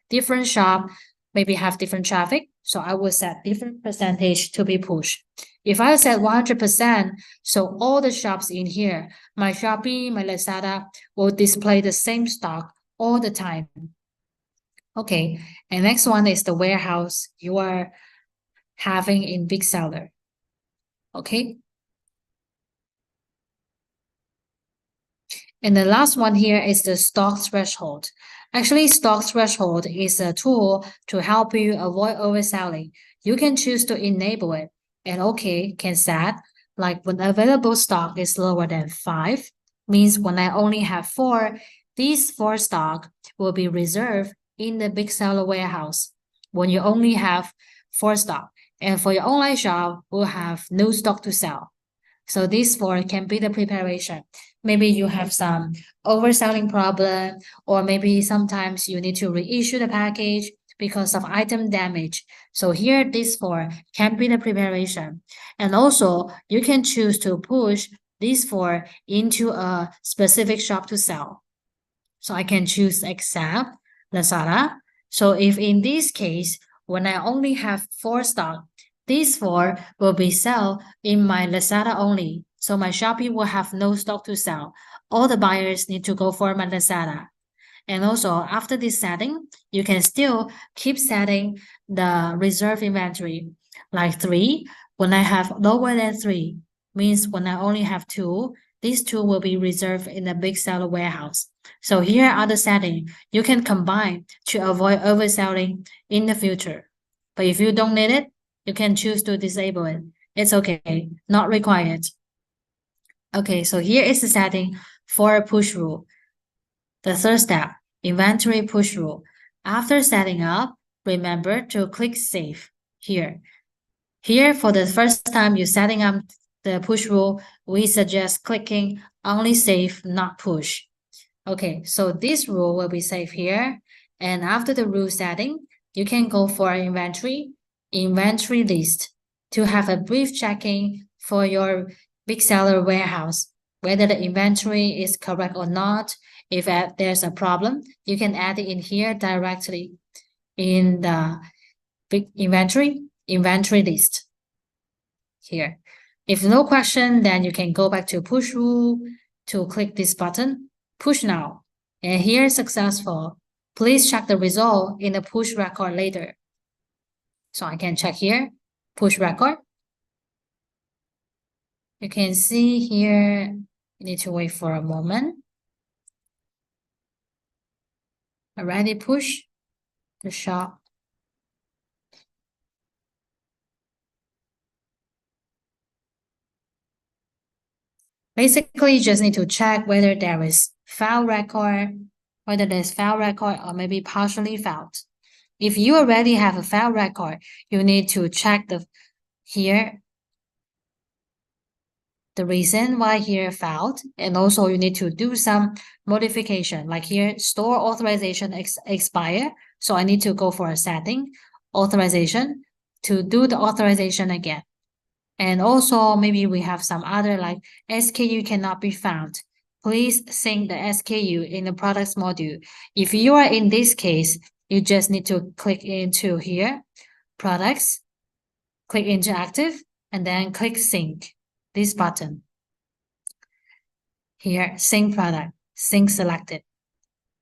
Different shop maybe have different traffic, so I will set different percentage to be pushed. If I set 100%, so all the shops in here, my Shopee, my Lazada will display the same stock all the time. Okay, and next one is the warehouse you are having in big seller. Okay. And the last one here is the stock threshold. Actually, stock threshold is a tool to help you avoid overselling. You can choose to enable it and okay, can set like when available stock is lower than 5, means when I only have 4, these 4 stock will be reserved in the big seller warehouse. When you only have 4 stock, and for your online shop, will have no stock to sell. So these 4 can be the preparation. Maybe you have some overselling problem, or maybe sometimes you need to reissue the package because of item damage. So here, these 4 can be the preparation. And also, you can choose to push these 4 into a specific shop to sell. So I can choose accept Lazada. So if in this case, when I only have 4 stock, these 4 will be sell in my Lazada only. So my Shopee will have no stock to sell. All the buyers need to go for my Lazada. And also after this setting, you can still keep setting the reserve inventory. Like 3, when I have lower than 3, means when I only have 2, these 2 will be reserved in the big seller warehouse. So here are the settings you can combine to avoid overselling in the future. But if you don't need it, you can choose to disable it. It's okay, not required. Okay, so here is the setting for a push rule. The third step, inventory push rule. After setting up, remember to click save here. Here, for the first time you're setting up the push rule, we suggest clicking only save, not push. Okay, so this rule will be saved here. And after the rule setting, you can go for inventory list to have a brief checking for your big seller warehouse, whether the inventory is correct or not. If there's a problem, you can add it in here directly in the big inventory list here. If no question, then you can go back to push rule to click this button, push now. And here successful. Please check the result in the push record later. So I can check here, push record. You can see here, you need to wait for a moment. Already push the shop. Basically, you just need to check whether there is file record, whether there's file record or maybe partially failed. If you already have a file record, you need to check here the reason why here failed, and also you need to do some modification. Like here, store authorization expire, so I need to go for a setting authorization to do the authorization again. And also maybe we have some other like SKU cannot be found. Please sync the SKU in the products module. If you are in this case, you just need to click into here, products, click into active, and then click sync, this button. Here, sync product, sync selected.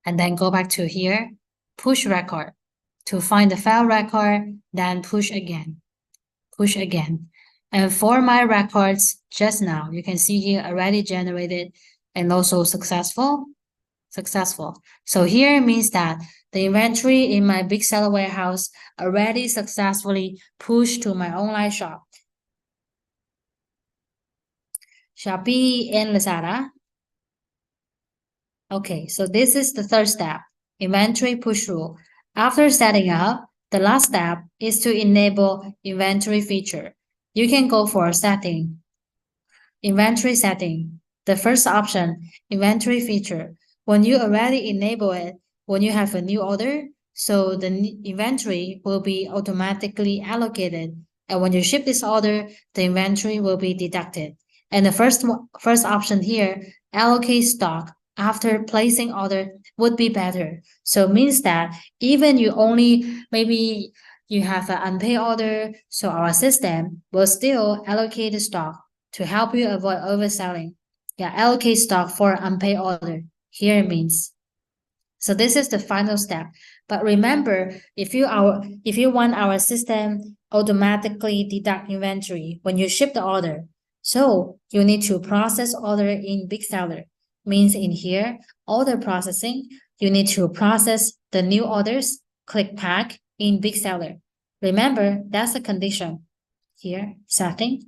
And then go back to here, push record. To find the file record, then push again, push again. And for my records just now, you can see here already generated and also successful. So here means that the inventory in my big seller warehouse already successfully pushed to my online shop. Shopee and Lazada. Okay, so this is the third step, inventory push rule. After setting up, the last step is to enable inventory feature. You can go for setting, inventory setting. The first option, inventory feature. When you already enable it, when you have a new order, So the inventory will be automatically allocated. And when you ship this order, the inventory will be deducted. And the first option here, allocate stock after placing order would be better. So it means that even you only maybe you have an unpaid order, so our system will still allocate the stock to help you avoid overselling. Yeah, allocate stock for unpaid order. Here it means. So this is the final step. But remember, if you want our system automatically deduct inventory when you ship the order, so you need to process order in Big Seller. Means in here, order processing, you need to process the new orders, click pack in Big Seller. Remember, that's the condition. Here, setting,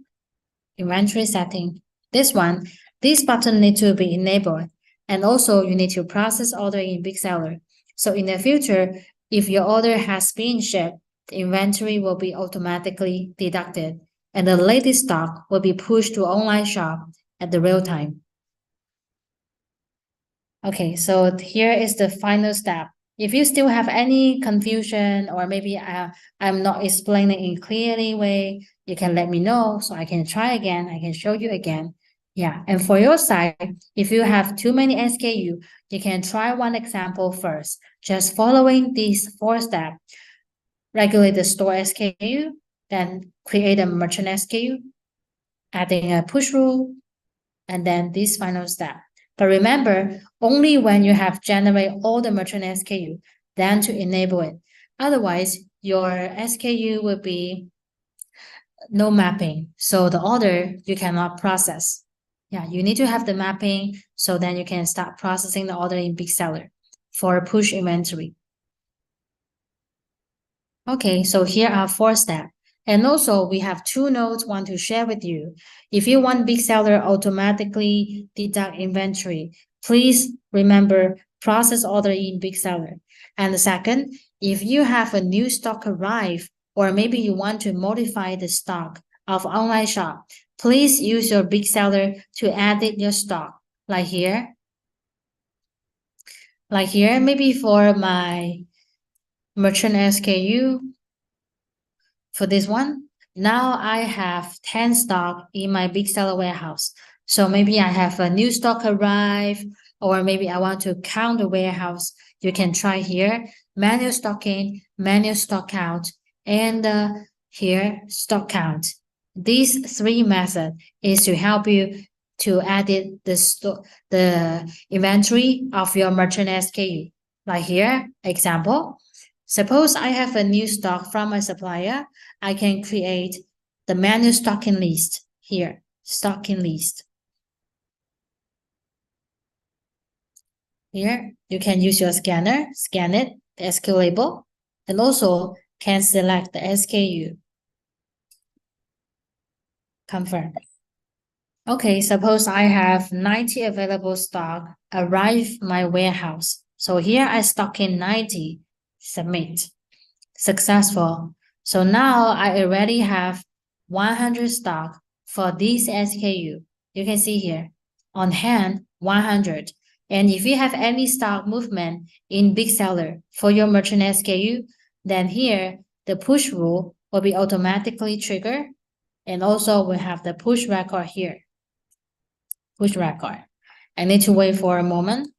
inventory setting. This button need to be enabled. And also you need to process order in Big Seller. So in the future, if your order has been shipped, the inventory will be automatically deducted and the latest stock will be pushed to online shop at the real time. Okay, so here is the final step. If you still have any confusion or maybe I'm not explaining in clearly way, you can let me know so I can try again. I can show you again. Yeah, and for your side, if you have too many SKU, you can try one example first. Just following these 4 steps. Regulate the store SKU, then create a merchant SKU, adding a push rule, and then this final step. But remember, only when you have generated all the merchant SKU, then to enable it. Otherwise, your SKU will be no mapping. So the order you cannot process. Yeah, you need to have the mapping so then you can start processing the order in Big Seller for push inventory. Okay, so here are 4 steps. And also we have 2 notes want to share with you. If you want Big Seller automatically deduct inventory, please remember process order in Big Seller. And the second, if you have a new stock arrive, or maybe you want to modify the stock of online shop, please use your Big Seller to edit your stock. Like here, maybe for my merchant SKU, for this one, now I have 10 stock in my Big Seller warehouse. So maybe I have a new stock arrive, or maybe I want to count the warehouse. You can try here, manual stock in, manual stock out, and here, stock count. These 3 methods is to help you to edit the inventory of your merchant SKU. Like here, example, suppose I have a new stock from a supplier, I can create the manual stocking list here, stocking list. Here, you can use your scanner, scan it, the SKU label, and also can select the SKU. Confirm. Okay, suppose I have 90 available stock arrive my warehouse. So here I stock in 90, submit. Successful. So now I already have 100 stock for this SKU. You can see here, on hand, 100. And if you have any stock movement in Big Seller for your merchant SKU, then here, the push rule will be automatically triggered. And also we have the push record here. Push record. I need to wait for a moment.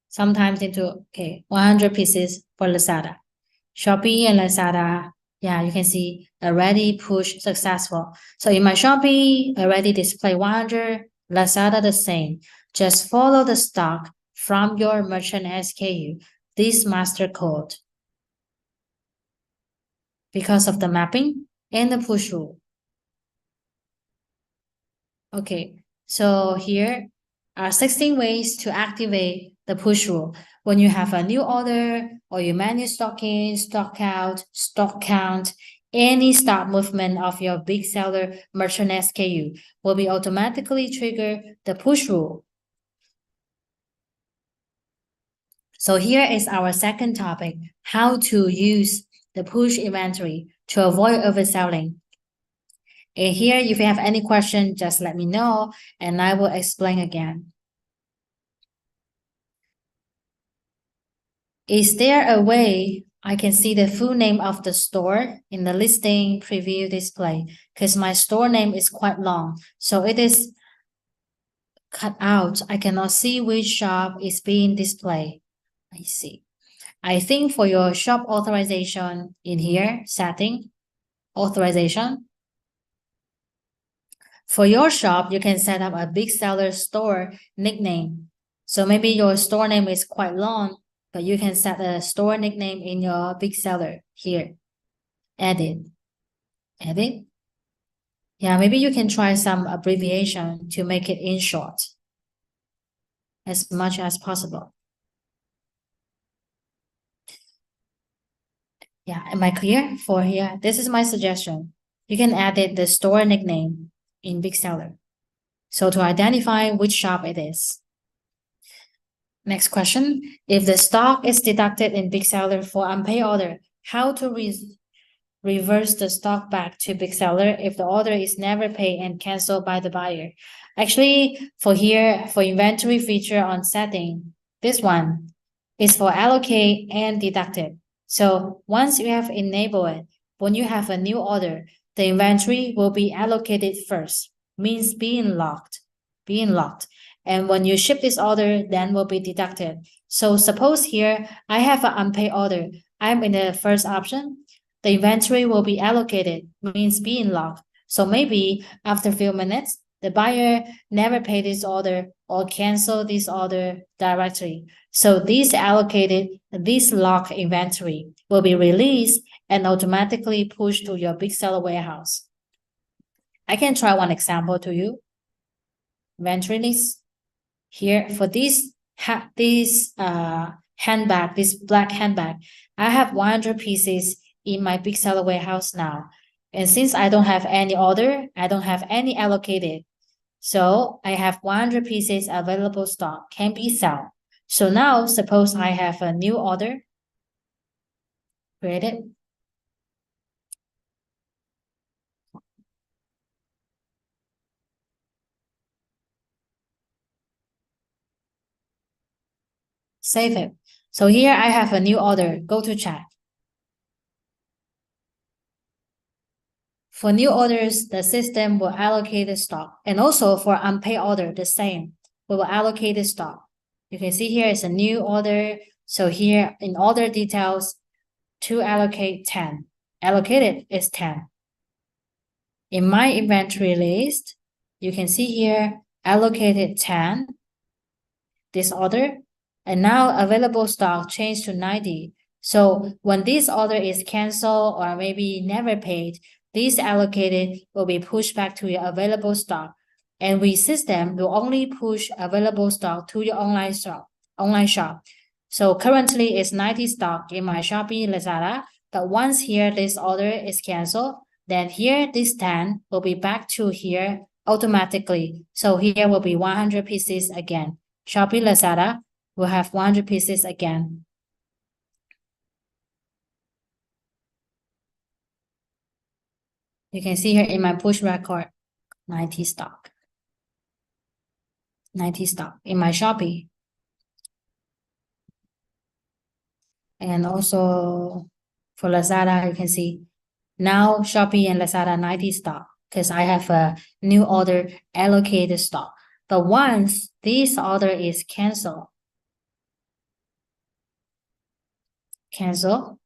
Sometimes need to, okay, 100 pieces for Lazada. Shopee and Lazada, yeah, you can see already push successful. So in my Shopee, already display 100, Lazada the same. Just follow the stock from your merchant SKU, this master code. Because of the mapping and the push rule. Okay, so here are 16 ways to activate the push rule. When you have a new order or you manage stock in, stock out, stock count, any stock movement of your Big Seller merchant SKU will be automatically trigger the push rule. So here is our second topic, how to use the push inventory to avoid overselling. And here, if you have any question, just let me know and I will explain again. Is there a way I can see the full name of the store in the listing preview display because my store name is quite long. So it is cut out. I cannot see which shop is being displayed. I see. I think for your shop authorization in here, setting, authorization. For your shop, you can set up a big seller store nickname. So maybe your store name is quite long, but you can set a store nickname in your big seller here. Edit. Edit. Yeah, maybe you can try some abbreviation to make it in short as much as possible. Yeah, am I clear for here? This is my suggestion. You can edit the store nickname in Big Seller. So to identify which shop it is. Next question. If the stock is deducted in Big Seller for unpaid order, how to reverse the stock back to Big Seller if the order is never paid and canceled by the buyer? Actually, for here, for inventory feature on setting, this one is for allocate and deducted. So once you have enabled it, when you have a new order, the inventory will be allocated first, means being locked. And when you ship this order, then will be deducted. So suppose here I have an unpaid order. I'm in the first option. The inventory will be allocated, means being locked. So maybe after a few minutes, the buyer never paid this order or cancel this order directly. So this locked inventory will be released and automatically pushed to your big seller warehouse. I can try one example to you. Inventory list. Here for this handbag, this black handbag, I have 100 pieces in my big seller warehouse now. And since I don't have any order, I don't have any allocated. So I have 100 pieces available stock can be sold. So now suppose I have a new order created. Save it. So here I have a new order. Go to chat. For new orders, the system will allocate the stock. And also for unpaid order, the same. We will allocate the stock. You can see here is a new order. So here in order details, to allocate 10. Allocated is 10. In my inventory list, you can see here allocated 10, this order, and now available stock changed to 90. So when this order is canceled or maybe never paid, this allocated will be pushed back to your available stock. And we system will only push available stock to your online shop. So currently it's 90 stock in my Shopee Lazada, but once here this order is canceled, then here this 10 will be back to here automatically. So here will be 100 pieces again. Shopee Lazada will have 100 pieces again. You can see here in my push record, 90 stock. 90 stock in my Shopee. And also for Lazada, you can see now Shopee and Lazada 90 stock because I have a new order allocated stock. But once this order is canceled, cancel.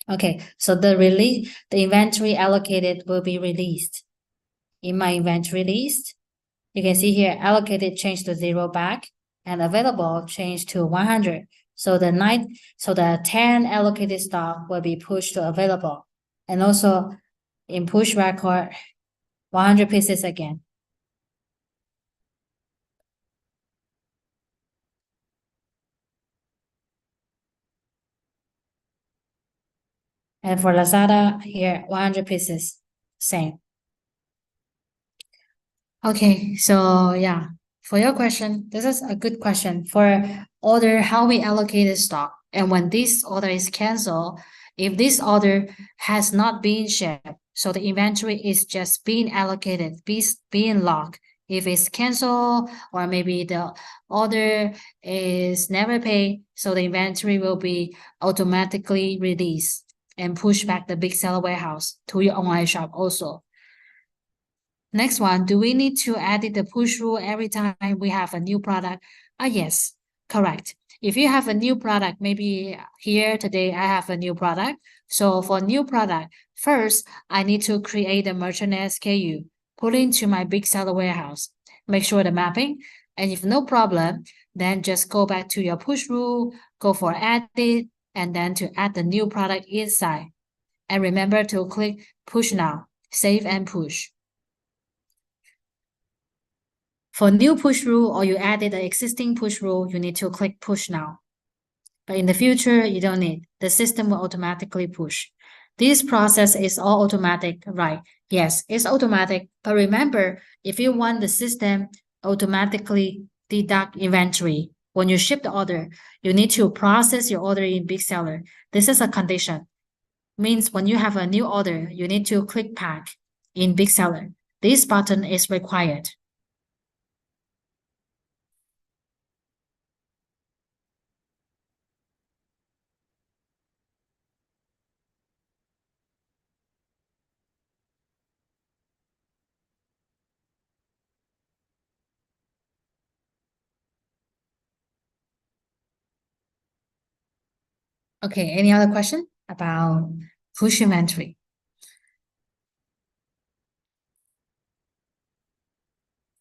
Okay, so the inventory allocated will be released. In my inventory list, you can see here allocated changed to 0 back and available changed to 100. So the 10 allocated stock will be pushed to available. And also in push record, 100 pieces again. And for Lazada, here, 100 pieces, same. Okay, so yeah, for your question, this is a good question. For order, how we allocate the stock. And when this order is canceled, if this order has not been shipped, so the inventory is just being allocated, being locked, If it's canceled or maybe the order is never paid, so the inventory will be automatically released and push back the big seller warehouse to your online shop also. Next one, do we need to edit the push rule every time we have a new product? Yes, correct. If you have a new product, maybe here today I have a new product. So for new product, first I need to create a merchant SKU, put it into my big seller warehouse, make sure the mapping, and if no problem, then just go back to your push rule, go for edit, and then to add the new product inside. And remember to click push now, save and push. For new push rule or you added an existing push rule, you need to click push now. But in the future, you don't need. The system will automatically push. This process is all automatic, right? Yes, it's automatic. But remember, if you want the system automatically deduct inventory, when you ship the order, you need to process your order in Big Seller. This is a condition. Means when you have a new order, you need to click pack in Big Seller. This button is required. Okay, any other question about push inventory?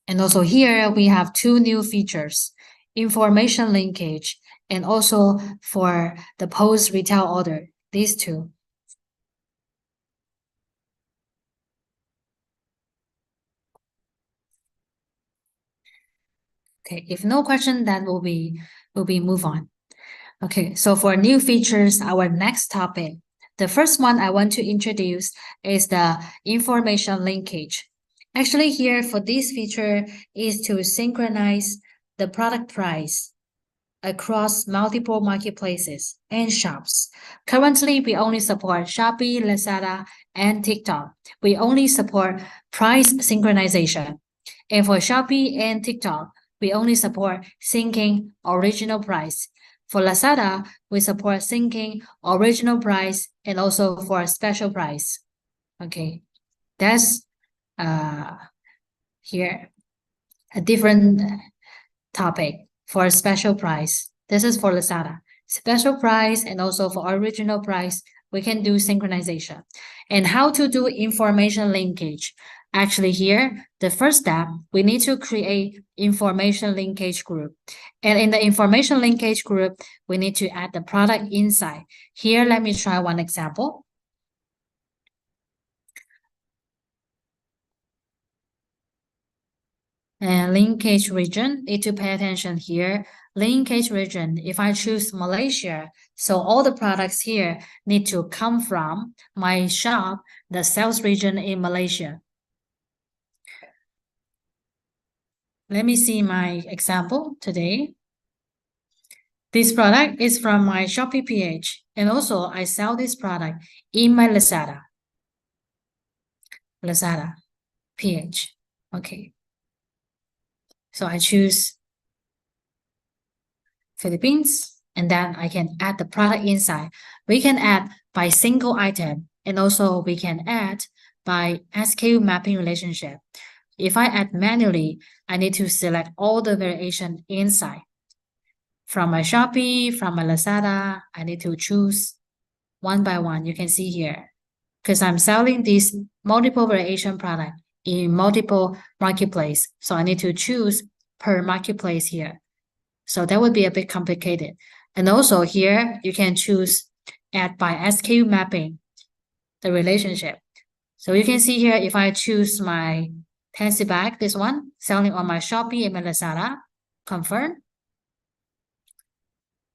And also here we have two new features, information linkage and also for the post retail order, these two. Okay, if no question, then we'll be move on. Okay, so for new features, our next topic, the first one I want to introduce is the information linkage. Actually here for this feature is to synchronize the product price across multiple marketplaces and shops. Currently, we only support Shopee, Lazada, and TikTok. We only support price synchronization. And for Shopee and TikTok, we only support syncing original price. For Lazada, we support syncing original price and also for special price. Okay, that's here a different topic for special price. This is for Lazada. Special price and also for original price, we can do synchronization. And how to do information linkage? Actually here, the first step, we need to create information linkage group. And in the information linkage group, we need to add the product inside. Here, let me try one example. And linkage region, need to pay attention here. Linkage region, if I choose Malaysia, so all the products here need to come from my shop, the sales region in Malaysia. Let me see my example today. This product is from my Shopee page, and also I sell this product in my Lazada page. Okay. So I choose Philippines, and then I can add the product inside. We can add by single item, and also we can add by SKU mapping relationship. If I add manually, I need to select all the variation inside. From my Shopee, from my Lazada, I need to choose one by one. You can see here, because I'm selling this multiple variation product in multiple marketplace. So I need to choose per marketplace here. So that would be a bit complicated. And also here, you can choose add by SKU mapping, the relationship. So you can see here, if I choose my Fancy bag, this one, selling on my Shopee and my Lazada, confirm.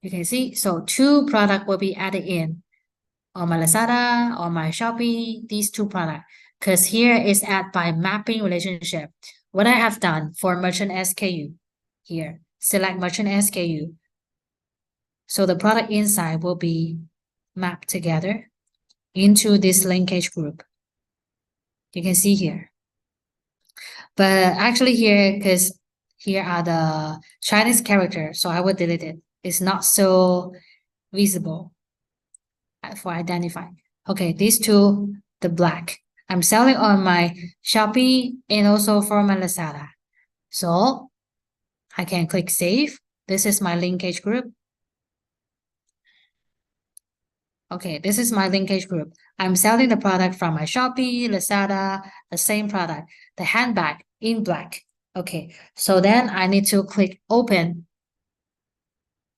You can see, so two product will be added in on my Lazada, on my Shopee, these two products. Because here is add by mapping relationship. What I have done for merchant SKU here, select merchant SKU. So the product inside will be mapped together into this linkage group. You can see here. But actually here, because here are the Chinese characters, so I will delete it. It's not so visible for identifying. Okay, these two, the black. I'm selling on my Shopee and also for my Lazada. So I can click save. This is my linkage group. Okay, this is my linkage group. I'm selling the product from my Shopee, Lazada, the same product, the handbag in black. Okay, so then I need to click open,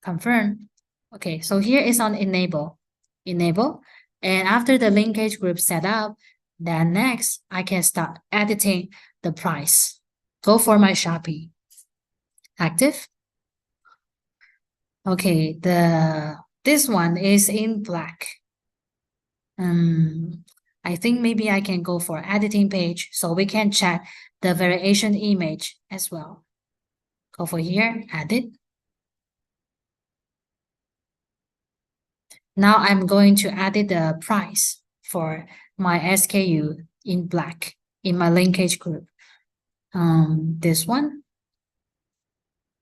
confirm. Okay, so here is on enable, enable. And after the linkage group set up, then next I can start editing the price. Go for my Shopee, active. Okay, this one is in black. I think maybe I can go for editing page so we can check the variation image as well. Go for here, edit. Now I'm going to edit the price for my SKU in black in my linkage group. This one.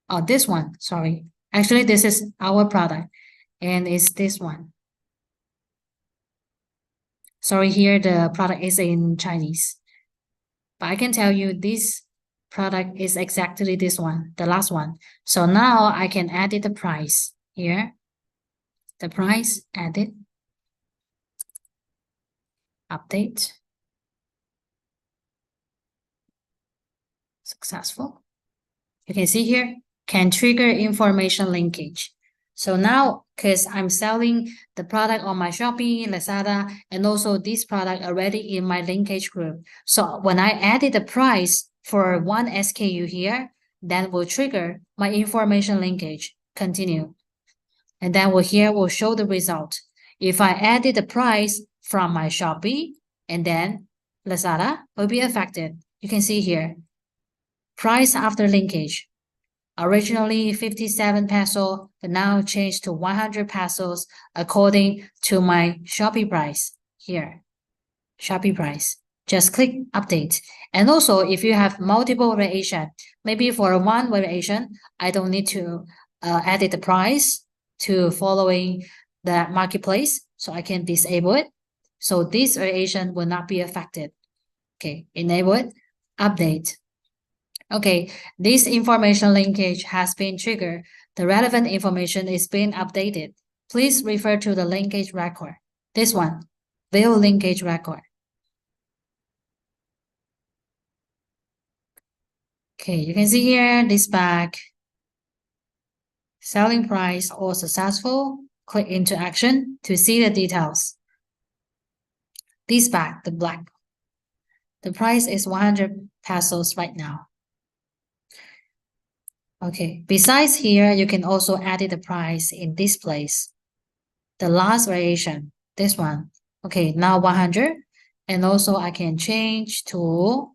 Oh, this one, sorry. Actually, this is our product and it's this one. Sorry, here the product is in Chinese. But I can tell you this product is exactly this one, the last one. So now I can edit the price here. The price, edit, update. Successful. You can see here, can trigger information linkage. So now, because I'm selling the product on my Shopee, Lazada, and also this product already in my linkage group. So when I added the price for one SKU here, then will trigger my information linkage, continue. And then here will show the result. If I added the price from my Shopee and then Lazada will be affected. You can see here, price after linkage. Originally 57 peso, but now changed to 100 pesos according to my Shopee price here. Shopee price. Just click update. And also if you have multiple variation, maybe for one variation, I don't need to edit the price to following the marketplace. So I can disable it. So this variation will not be affected. Okay, enable it, update. Okay, this information linkage has been triggered. The relevant information is being updated. Please refer to the linkage record. This one, view linkage record. Okay, you can see here, this bag, selling price all successful. Click into action to see the details. This bag, the black, the price is 100 pesos right now. Okay, besides here, you can also edit the price in this place. The last variation, this one. Okay, now 100. And also I can change to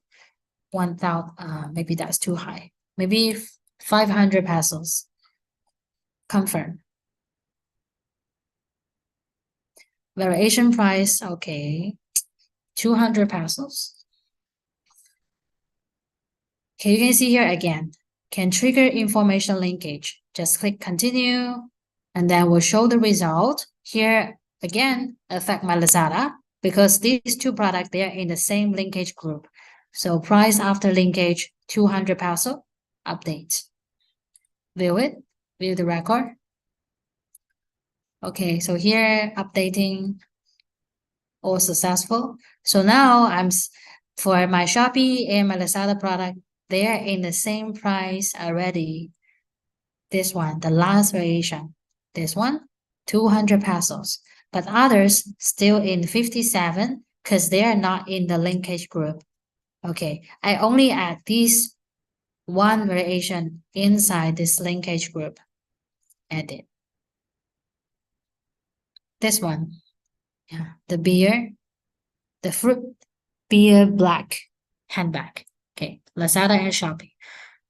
1,000. Maybe that's too high. Maybe 500 pesos. Confirm. Variation price, okay. 200 pesos. Okay, you can see here again. Can trigger information linkage. Just click continue. And then we'll show the result. Here, again, affect my Lazada because these two products, they are in the same linkage group. So price after linkage, 200 peso, update. View it, view the record. Okay, so here, updating, all successful. So now for my Shopee and my Lazada product, they are in the same price already. This one, the last variation. This one, 200 pesos. But others still in 57 because they are not in the linkage group. Okay, I only add this one variation inside this linkage group. Edit. This one, yeah, the beer, the fruit beer black handbag. Okay, Lazada and Shopee.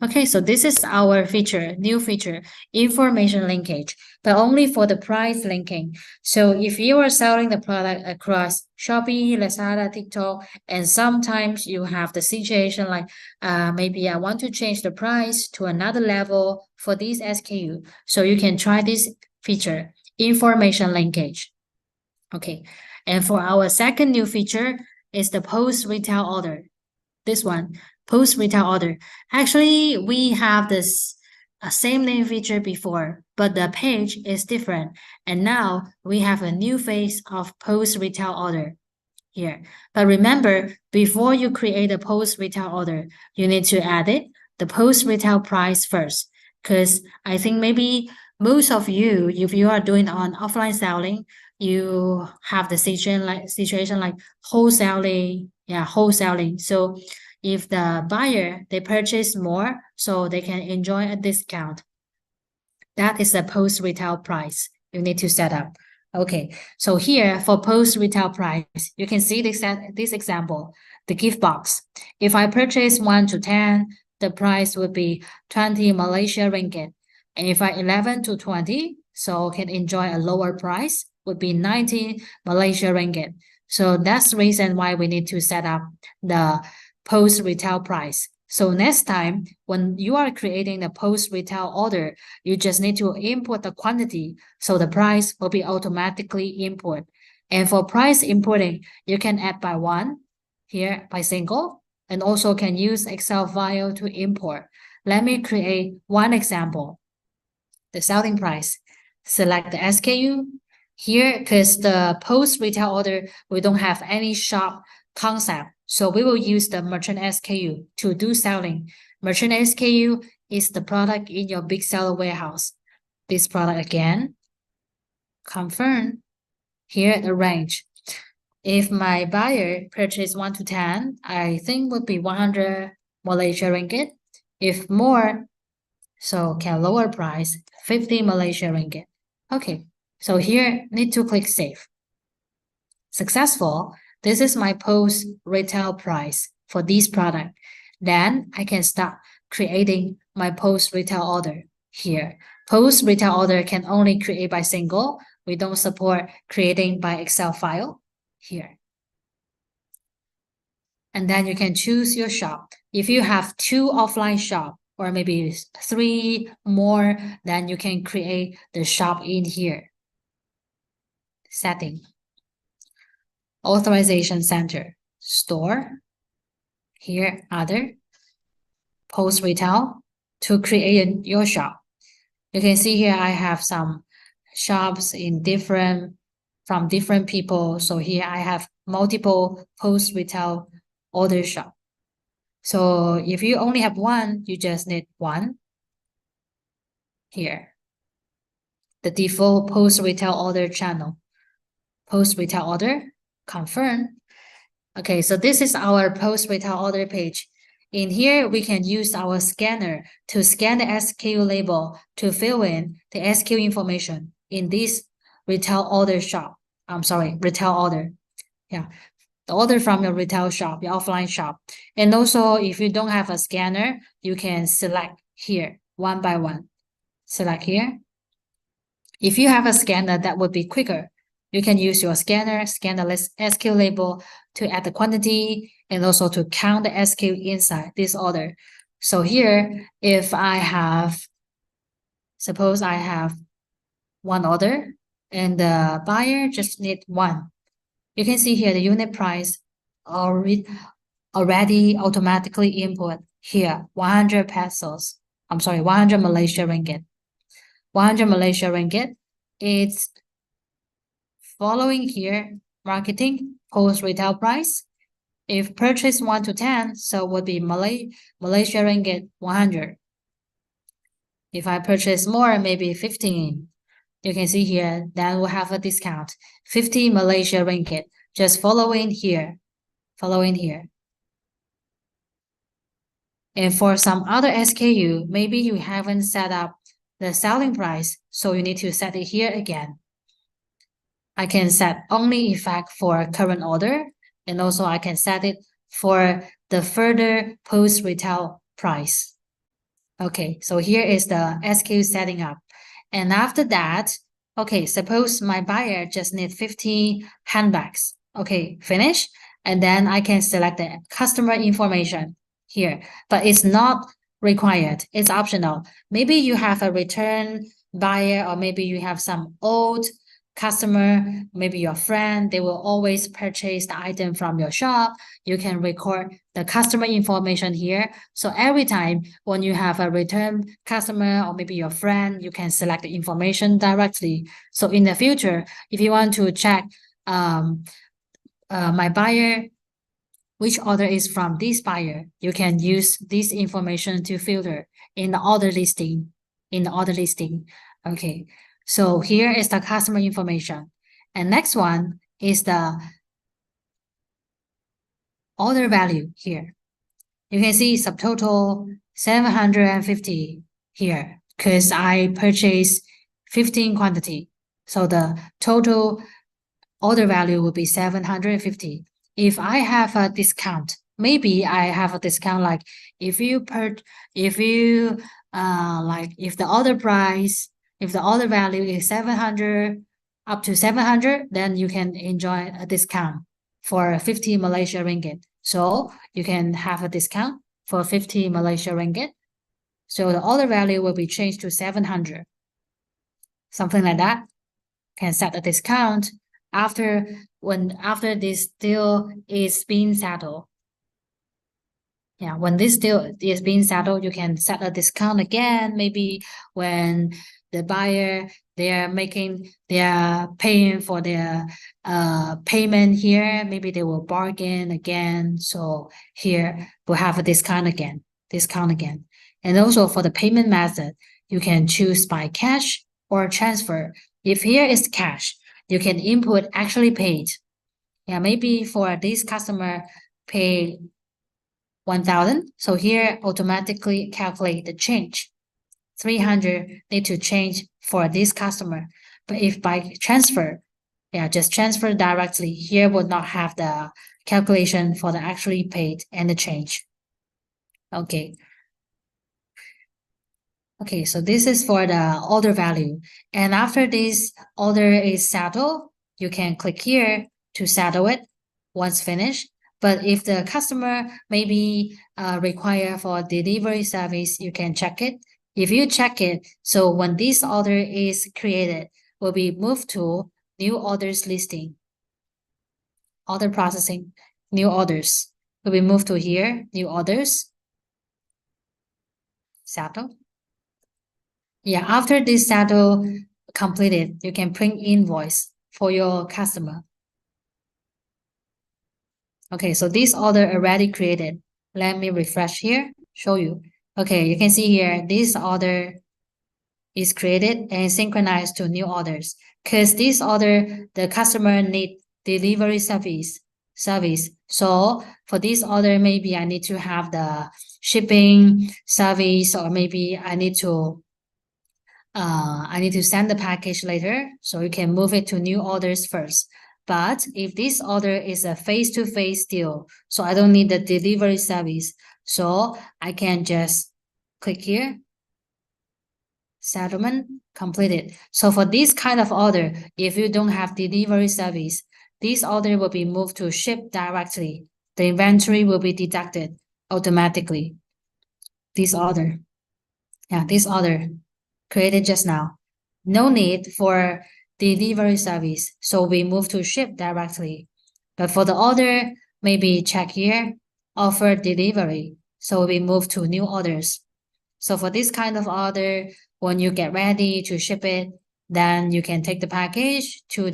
Okay, so this is our feature, new feature, information linkage, but only for the price linking. So if you are selling the product across Shopee, Lazada, TikTok, and sometimes you have the situation like maybe I want to change the price to another level for this SKU. So you can try this feature, information linkage. Okay, and for our second new feature is the post retail order. This one, post retail order. Actually, we have this same name feature before, but the page is different. And now we have a new phase of post retail order here. But remember, before you create a post retail order, you need to edit the post retail price first. Because I think maybe most of you, if you are doing on offline selling, you have the situation like wholesaling, yeah, wholesaling. So if the buyer they purchase more, so they can enjoy a discount. That is the post retail price you need to set up. Okay, so here for post retail price, you can see this example, the gift box. If I purchase 1 to 10, the price would be 20 Malaysia ringgit. And if I 11 to 20, so can enjoy a lower price, would be 90 Malaysia ringgit. So that's the reason why we need to set up the post retail price. So next time when you are creating the post retail order, you just need to import the quantity, so the price will be automatically import. And for price importing, you can add by one, here by single, and also can use Excel file to import. Let me create one example. The selling price. Select the SKU. Here, because the post retail order, we don't have any shop concept. So we will use the merchant SKU to do selling. Merchant SKU is the product in your big seller warehouse. This product again, confirm. Here the range. If my buyer purchase 1 to 10, I think would be 100 Malaysia ringgit. If more, so can lower price, 50 Malaysia ringgit. Okay, so here need to click save. Successful. This is my post retail price for this product. Then I can start creating my post retail order here. Post retail order can only create by single. We don't support creating by Excel file here. And then you can choose your shop. If you have 2 offline shop or maybe 3 more, then you can create the shop in here. Setting. Authorization center, store, here other, post retail to create your shop. You can see here I have some shops in from different people. So here I have multiple post retail order shop. So if you only have one, you just need one here. The default post retail order channel. Post retail order, confirm. Okay, so this is our post retail order page. In here, we can use our scanner to scan the SKU label to fill in the SKU information in this retail order shop. I'm sorry, retail order. Yeah, the order from your retail shop, your offline shop. And also, if you don't have a scanner, you can select here one by one. Select here. If you have a scanner, that would be quicker. You can use your scanner, scan the SKU label to add the quantity and also to count the SKU inside this order. So here, if I have, suppose I have one order and the buyer just need one. You can see here the unit price already automatically input here 100 pesos. I'm sorry, 100 Malaysia ringgit. 100 Malaysia ringgit. It's following here, marketing, post retail price. If purchase 1 to 10, so would be Malaysia ringgit 100. If I purchase more, maybe 15. You can see here, then we'll have a discount, 50 Malaysia ringgit, just following here. And for some other SKU, maybe you haven't set up the selling price, so you need to set it here again. I can set only effect for current order, and also I can set it for the further post retail price. Okay, so here is the SKU setting up. And after that, okay, suppose my buyer just need 50 handbags. Okay, finish. And then I can select the customer information here, but it's not required. It's optional. Maybe you have a return buyer, or maybe you have some old customer, maybe your friend, they will always purchase the item from your shop. You can record the customer information here. So every time when you have a return customer or maybe your friend, you can select the information directly. So in the future, if you want to check my buyer, which order is from this buyer, you can use this information to filter in the order listing. In the order listing. Okay. So here is the customer information. And next one is the order value here. You can see subtotal 750 here because I purchased 15 quantity. So the total order value will be 750. If I have a discount, maybe I have a discount like if you like if the order price, if the order value is 700 up to 700, then you can enjoy a discount for 50 Malaysia ringgit. So you can have a discount for 50 Malaysia ringgit. So the order value will be changed to 700. Something like that. Can set a discount after this deal is being settled. Yeah, when this deal is being settled, you can set a discount again. Maybe when the buyer they're paying for their payment here, maybe they will bargain again. So here we'll have a discount again. And also for the payment method, you can choose by cash or transfer. If here is cash, you can input actually paid. Yeah, maybe for this customer pay 1,000. So here automatically calculate the change. 300 need to change for this customer. But if by transfer, yeah, just transfer directly, here would not have the calculation for the actually paid and the change. Okay. Okay, so this is for the order value. And after this order is settled, you can click here to settle it once finished. But if the customer maybe require for delivery service, you can check it. If you check it, so when this order is created, will be moved to new orders listing. Order processing, new orders will be moved to here, new orders, settle. Yeah, after this settle completed, you can print invoice for your customer. Okay, so this order already created. Let me refresh here, show you. Okay, you can see here, this order is created and synchronized to new orders. Because this order, the customer need delivery service. So for this order, maybe I need to have the shipping service, or maybe I need to send the package later, so you can move it to new orders first. But if this order is a face-to-face deal, so I don't need the delivery service, so I can just click here, settlement completed. So for this kind of order, if you don't have delivery service, this order will be moved to ship directly. The inventory will be deducted automatically. This order created just now. No need for delivery service, so we move to ship directly. But for the order, maybe check here, offer delivery. So we move to new orders. So for this kind of order, when you get ready to ship it, then you can take the package to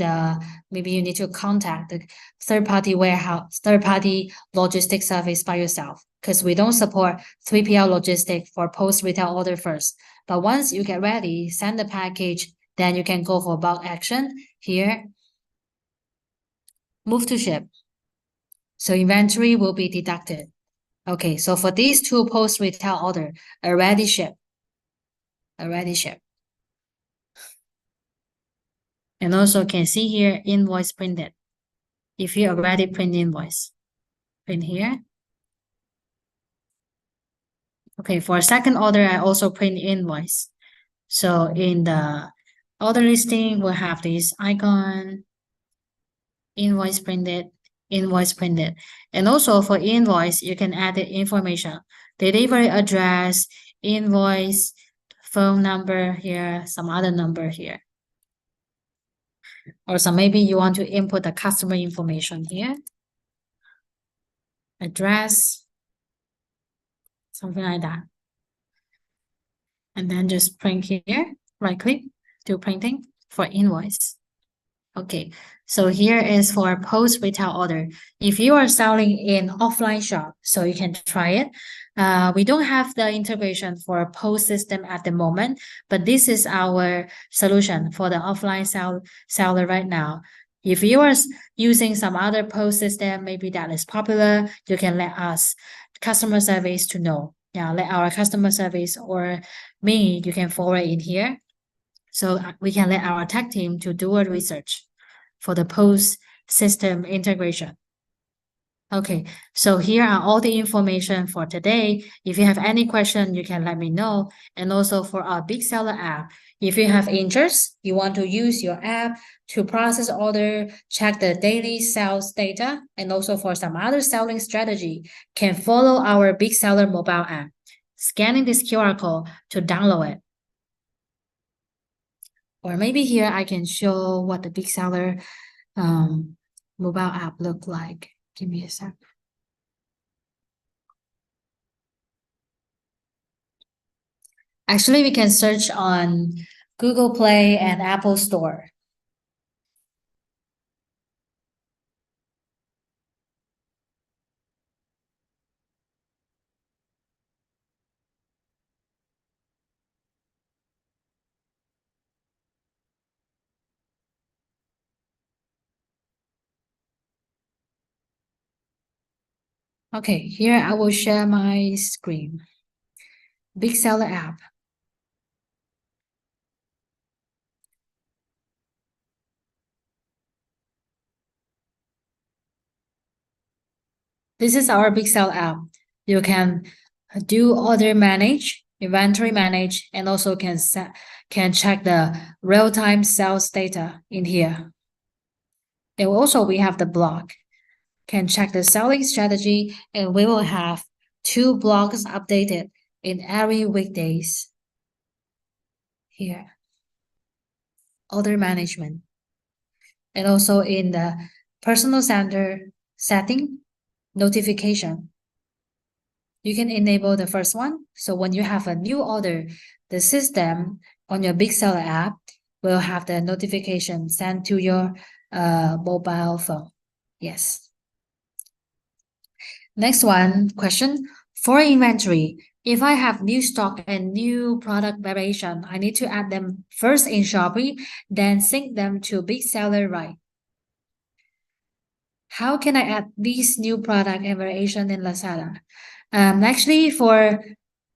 maybe you need to contact the third-party warehouse, third-party logistics service by yourself, because we don't support 3PL logistic for post-retail order first. But once you get ready, send the package, then you can go for bulk action here, move to ship. So inventory will be deducted. Okay, so for these two post-retail order, already shipped. And also can see here invoice printed. If you already print invoice, print here. Okay, for second order, I also print invoice. So in the order listing, we'll have this icon, invoice printed, invoice printed. And also for invoice, you can add the information, delivery address, invoice, phone number here, some other number here. Or so maybe you want to input the customer information here, address, something like that. And then just print here, right click, do printing for invoice. Okay, so here is for post retail order. If you are selling in offline shop, so you can try it. We don't have the integration for post system at the moment, but this is our solution for the offline seller right now. If you are using some other post system, maybe that is popular, you can let us customer service to know. Yeah, let our customer service or me, you can forward in here. So we can let our tech team to do a research for the post system integration. Okay, so here are all the information for today. If you have any question, you can let me know. And also for our Big Seller app, if you have interest, you want to use your app to process order, check the daily sales data, and also for some other selling strategy, can follow our Big Seller mobile app. Scanning this QR code to download it. Or maybe here I can show what the Big Seller mobile app look like. Give me a sec. Actually, we can search on Google Play and Apple Store. Okay, here I will share my screen. Big Seller app. This is our Big Seller app. You can do order manage, inventory manage, and also can check the real-time sales data in here. And also we have the blog. Can check the selling strategy, and we will have 2 blogs updated in every weekdays. Here, order management. And also in the personal center setting, notification. You can enable the first one. So when you have a new order, the system on your Big Seller app will have the notification sent to your mobile phone. Yes. Next one, question. For inventory, if I have new stock and new product variation, I need to add them first in Shopee, then sync them to Big Seller, right? How can I add these new product and variation in Lazada? Actually, for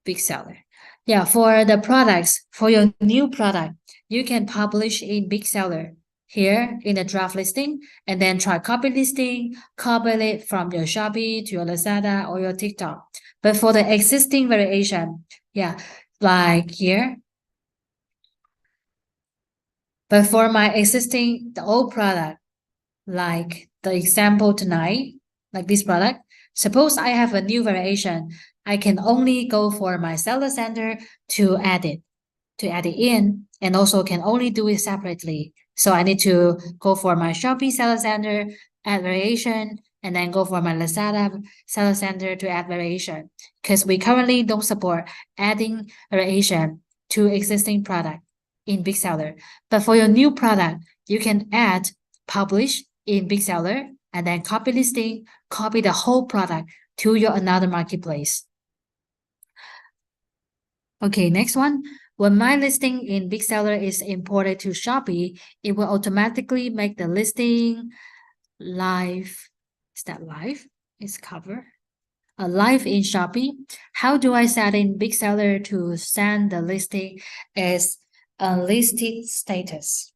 Big Seller. Yeah, for the products, for your new product, you can publish in Big Seller here in the draft listing, and then try copy listing, copy it from your Shopee to your Lazada or your TikTok. But for the existing variation, yeah, like here. But for my existing, the old product, like the example tonight, like this product, suppose I have a new variation, I can only go for my seller center to add it in, and also can only do it separately. So I need to go for my Shopee seller center, add variation, and then go for my Lazada seller center to add variation. Because we currently don't support adding variation to existing product in Big Seller. But for your new product, you can add publish in Big Seller and then copy listing, copy the whole product to your another marketplace. Okay, next one. When my listing in Big Seller is imported to Shopee, it will automatically make the listing live. Is that live? It's cover. Live in Shopee. How do I set in Big Seller to send the listing as unlisted status?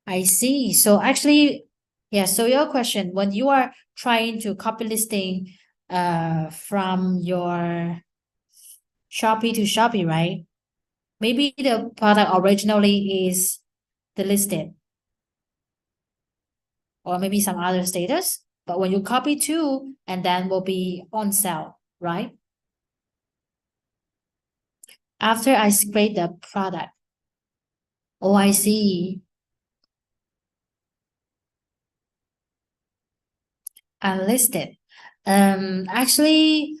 I see. So actually, yeah, so your question, when you are trying to copy listing from your Shopee to Shopee, right? Maybe the product originally is delisted or maybe some other status, but when you copy to and then will be on sale, right? After I scrape the product. Oh, I see. Unlisted. Actually,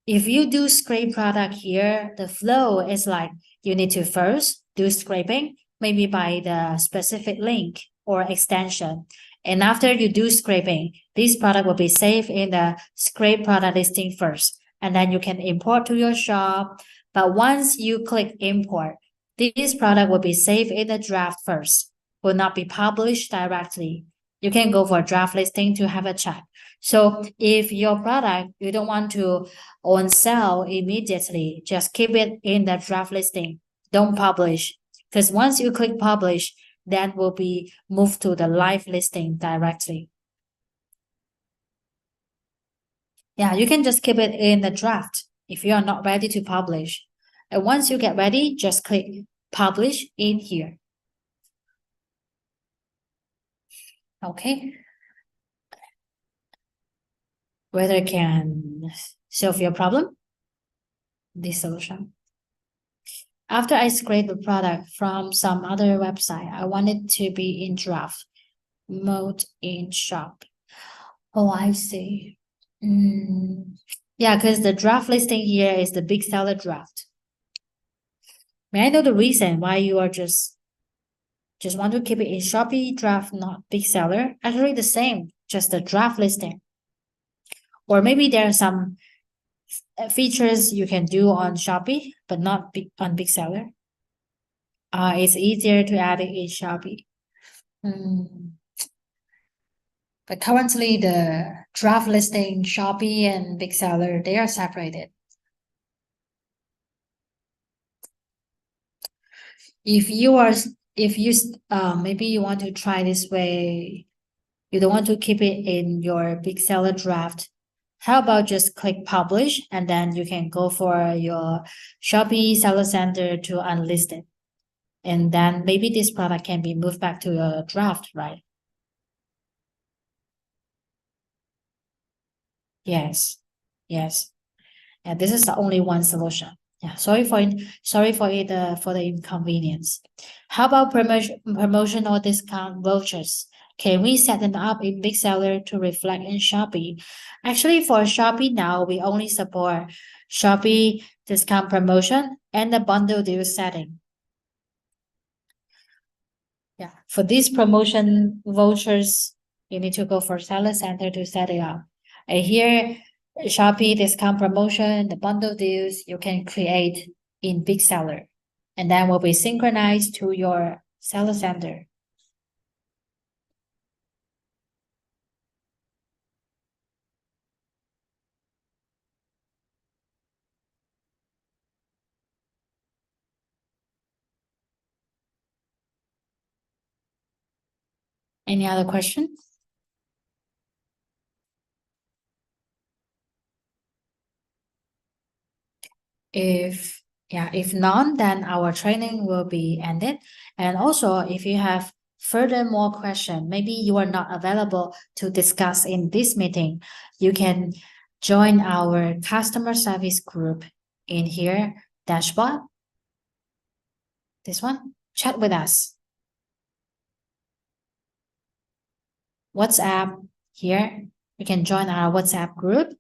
if you do scrape product here, the flow is like you need to first do scraping, maybe by the specific link or extension. And after you do scraping, this product will be saved in the scrape product listing first. And then you can import to your shop. But once you click import, this product will be saved in the draft first, will not be published directly. You can go for draft listing to have a check. So if your product you don't want to on sale immediately, just keep it in the draft listing. Don't publish. Because once you click publish, that will be moved to the live listing directly. Yeah, you can just keep it in the draft if you are not ready to publish. And once you get ready, just click publish in here. Okay. Whether can solve your problem, this solution. After I scrape the product from some other website, I want it to be in draft mode in shop. Oh, I see. Yeah, because the draft listing here is the big seller draft. May I know the reason why you are just want to keep it in Shopee draft, not big seller? Actually, the same, just the draft listing. Or maybe there are some features you can do on Shopee, but not on big seller. It's easier to add it in Shopee. But currently, the draft listing, Shopee and big seller, they are separated. If you are, if you maybe you want to try this way, you don't want to keep it in your big seller draft. How about just click publish and then you can go for your Shopee Seller Center to unlist it. And then maybe this product can be moved back to your draft, right? Yes. Yes. Yeah, this is the only one solution. Yeah, sorry for the inconvenience. How about promotional discount vouchers? Can we set them up in Big Seller to reflect in Shopee? Actually, for Shopee now, we only support Shopee discount promotion and the bundle deal setting. Yeah, for these promotion vouchers, you need to go for Seller Center to set it up. And here, Shopee discount promotion, the bundle deals you can create in Big Seller, and then will be synchronized to your Seller Center. Any other questions? If none, then our training will be ended. And also, if you have further more question, maybe you are not available to discuss in this meeting, you can join our customer service group in here, dashboard. This one, chat with us. WhatsApp here, you can join our WhatsApp group.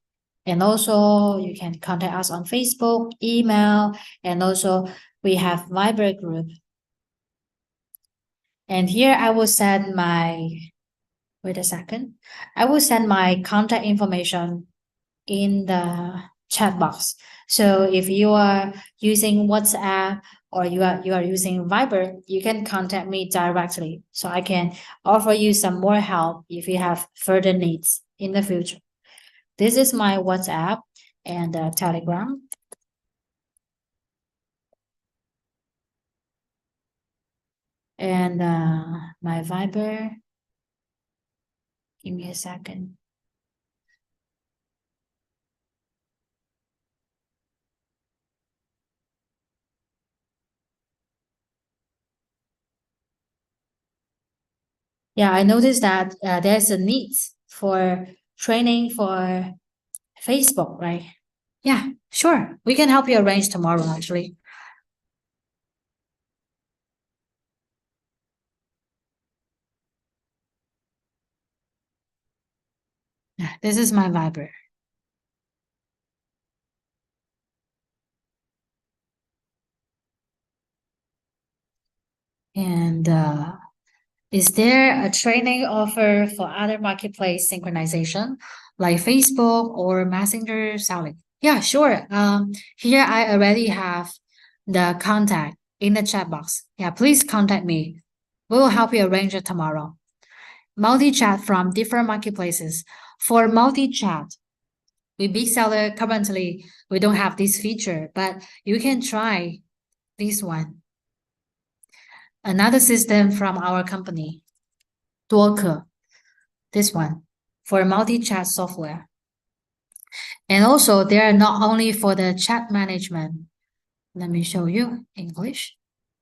And also you can contact us on Facebook, email, and also we have Viber group. And here I will send my, wait a second, I will send my contact information in the chat box. So if you are using WhatsApp or you are using Viber, you can contact me directly. So I can offer you some more help if you have further needs in the future. This is my WhatsApp and Telegram. And my Viber. Give me a second. Yeah, I noticed that there's a need for training for Facebook, right? Yeah, sure. We can help you arrange tomorrow, actually. Yeah, this is my Viber. And is there a training offer for other marketplace synchronization like Facebook or Messenger selling? Yeah, sure. Here I already have the contact in the chat box. Yeah, please contact me. We will help you arrange it tomorrow. Multi-chat from different marketplaces. For multi-chat, with big seller currently we don't have this feature, but you can try this one. Another system from our company, Dorker, this one for multi-chat software. And also they are not only for the chat management. Let me show you English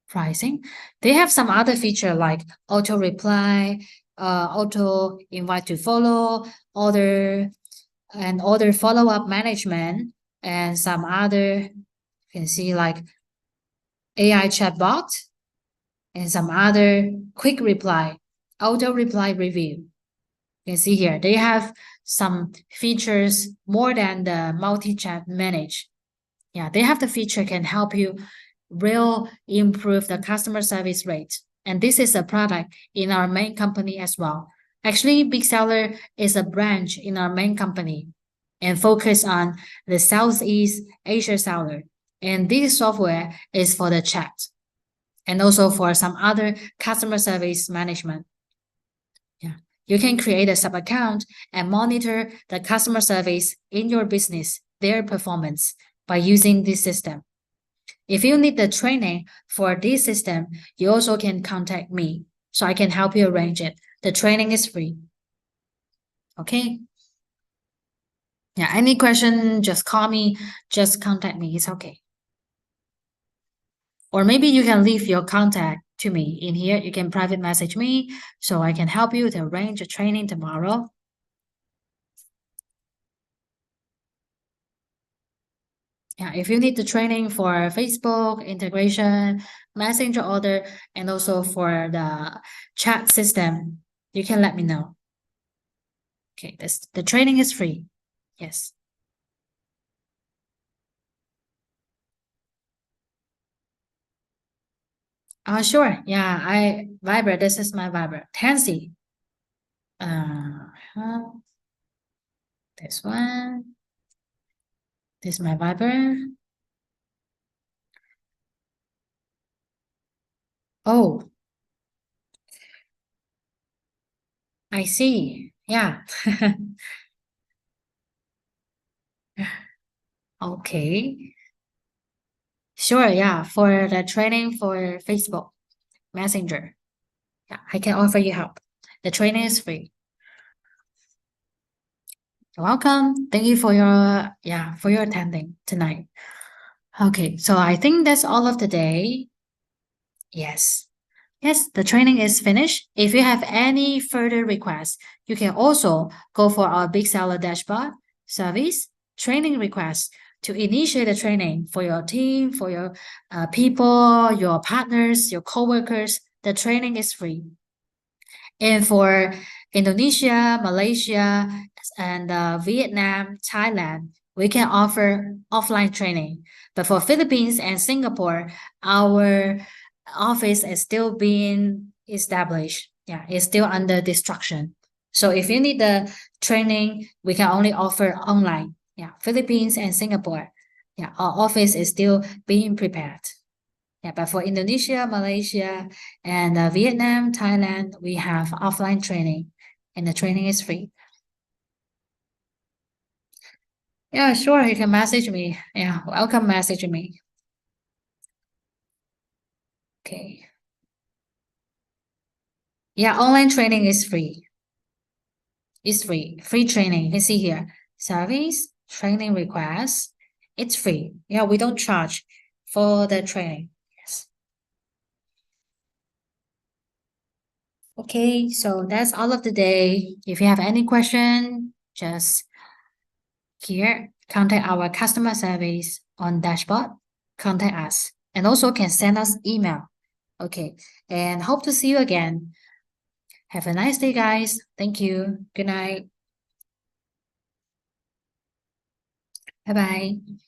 pricing. They have some other feature like auto reply, auto invite to follow, order and order follow-up management, and some other you can see like AI chatbot and some other quick reply, auto reply review. You can see here they have some features more than the multi-chat manage. Yeah, they have the feature can help you real improve the customer service rate. And this is a product in our main company as well. Actually, Big Seller is a branch in our main company and focus on the Southeast Asia seller. And this software is for the chat and also for some other customer service management. Yeah. You can create a sub account and monitor the customer service in your business, their performance by using this system. If you need the training for this system, you also can contact me so I can help you arrange it. The training is free. Okay. Yeah. Any question, just call me, just contact me. It's okay. Or maybe you can leave your contact to me in here. You can private message me so I can help you to arrange a training tomorrow. Yeah, if you need the training for Facebook integration, messenger order, and also for the chat system, you can let me know. Okay, the training is free. Yes. Sure. Yeah, I Viber. This is my Viber. Tansy. Uh, this one. This is my Viber. Oh, I see. Yeah. Okay. Sure. Yeah. For the training for Facebook Messenger. Yeah, I can offer you help. The training is free. You're welcome. Thank you for your attending tonight. Okay, so I think that's all of the day. Yes. Yes, the training is finished. If you have any further requests, you can also go for our Big Seller dashboard service training requests to initiate the training for your team, for your people, your partners, your coworkers. The training is free. And for Indonesia, Malaysia, and Vietnam, Thailand, we can offer offline training. But for Philippines and Singapore, our office is still being established. Yeah, it's still under destruction. So if you need the training, we can only offer online. Yeah, Philippines and Singapore. Yeah, our office is still being prepared. Yeah, but for Indonesia, Malaysia, and Vietnam, Thailand, we have offline training, and the training is free. Yeah, sure, you can message me. Yeah, welcome message me. Okay. Yeah, online training is free. It's free. Free training. You can see here. Service, training requests. It's free. Yeah, we don't charge for the training. Yes. Okay, so that's all of the day. If you have any question, just here, contact our customer service on dashboard, contact us, and also can send us email. Okay, and hope to see you again. Have a nice day, guys. Thank you. Good night. Bye bye.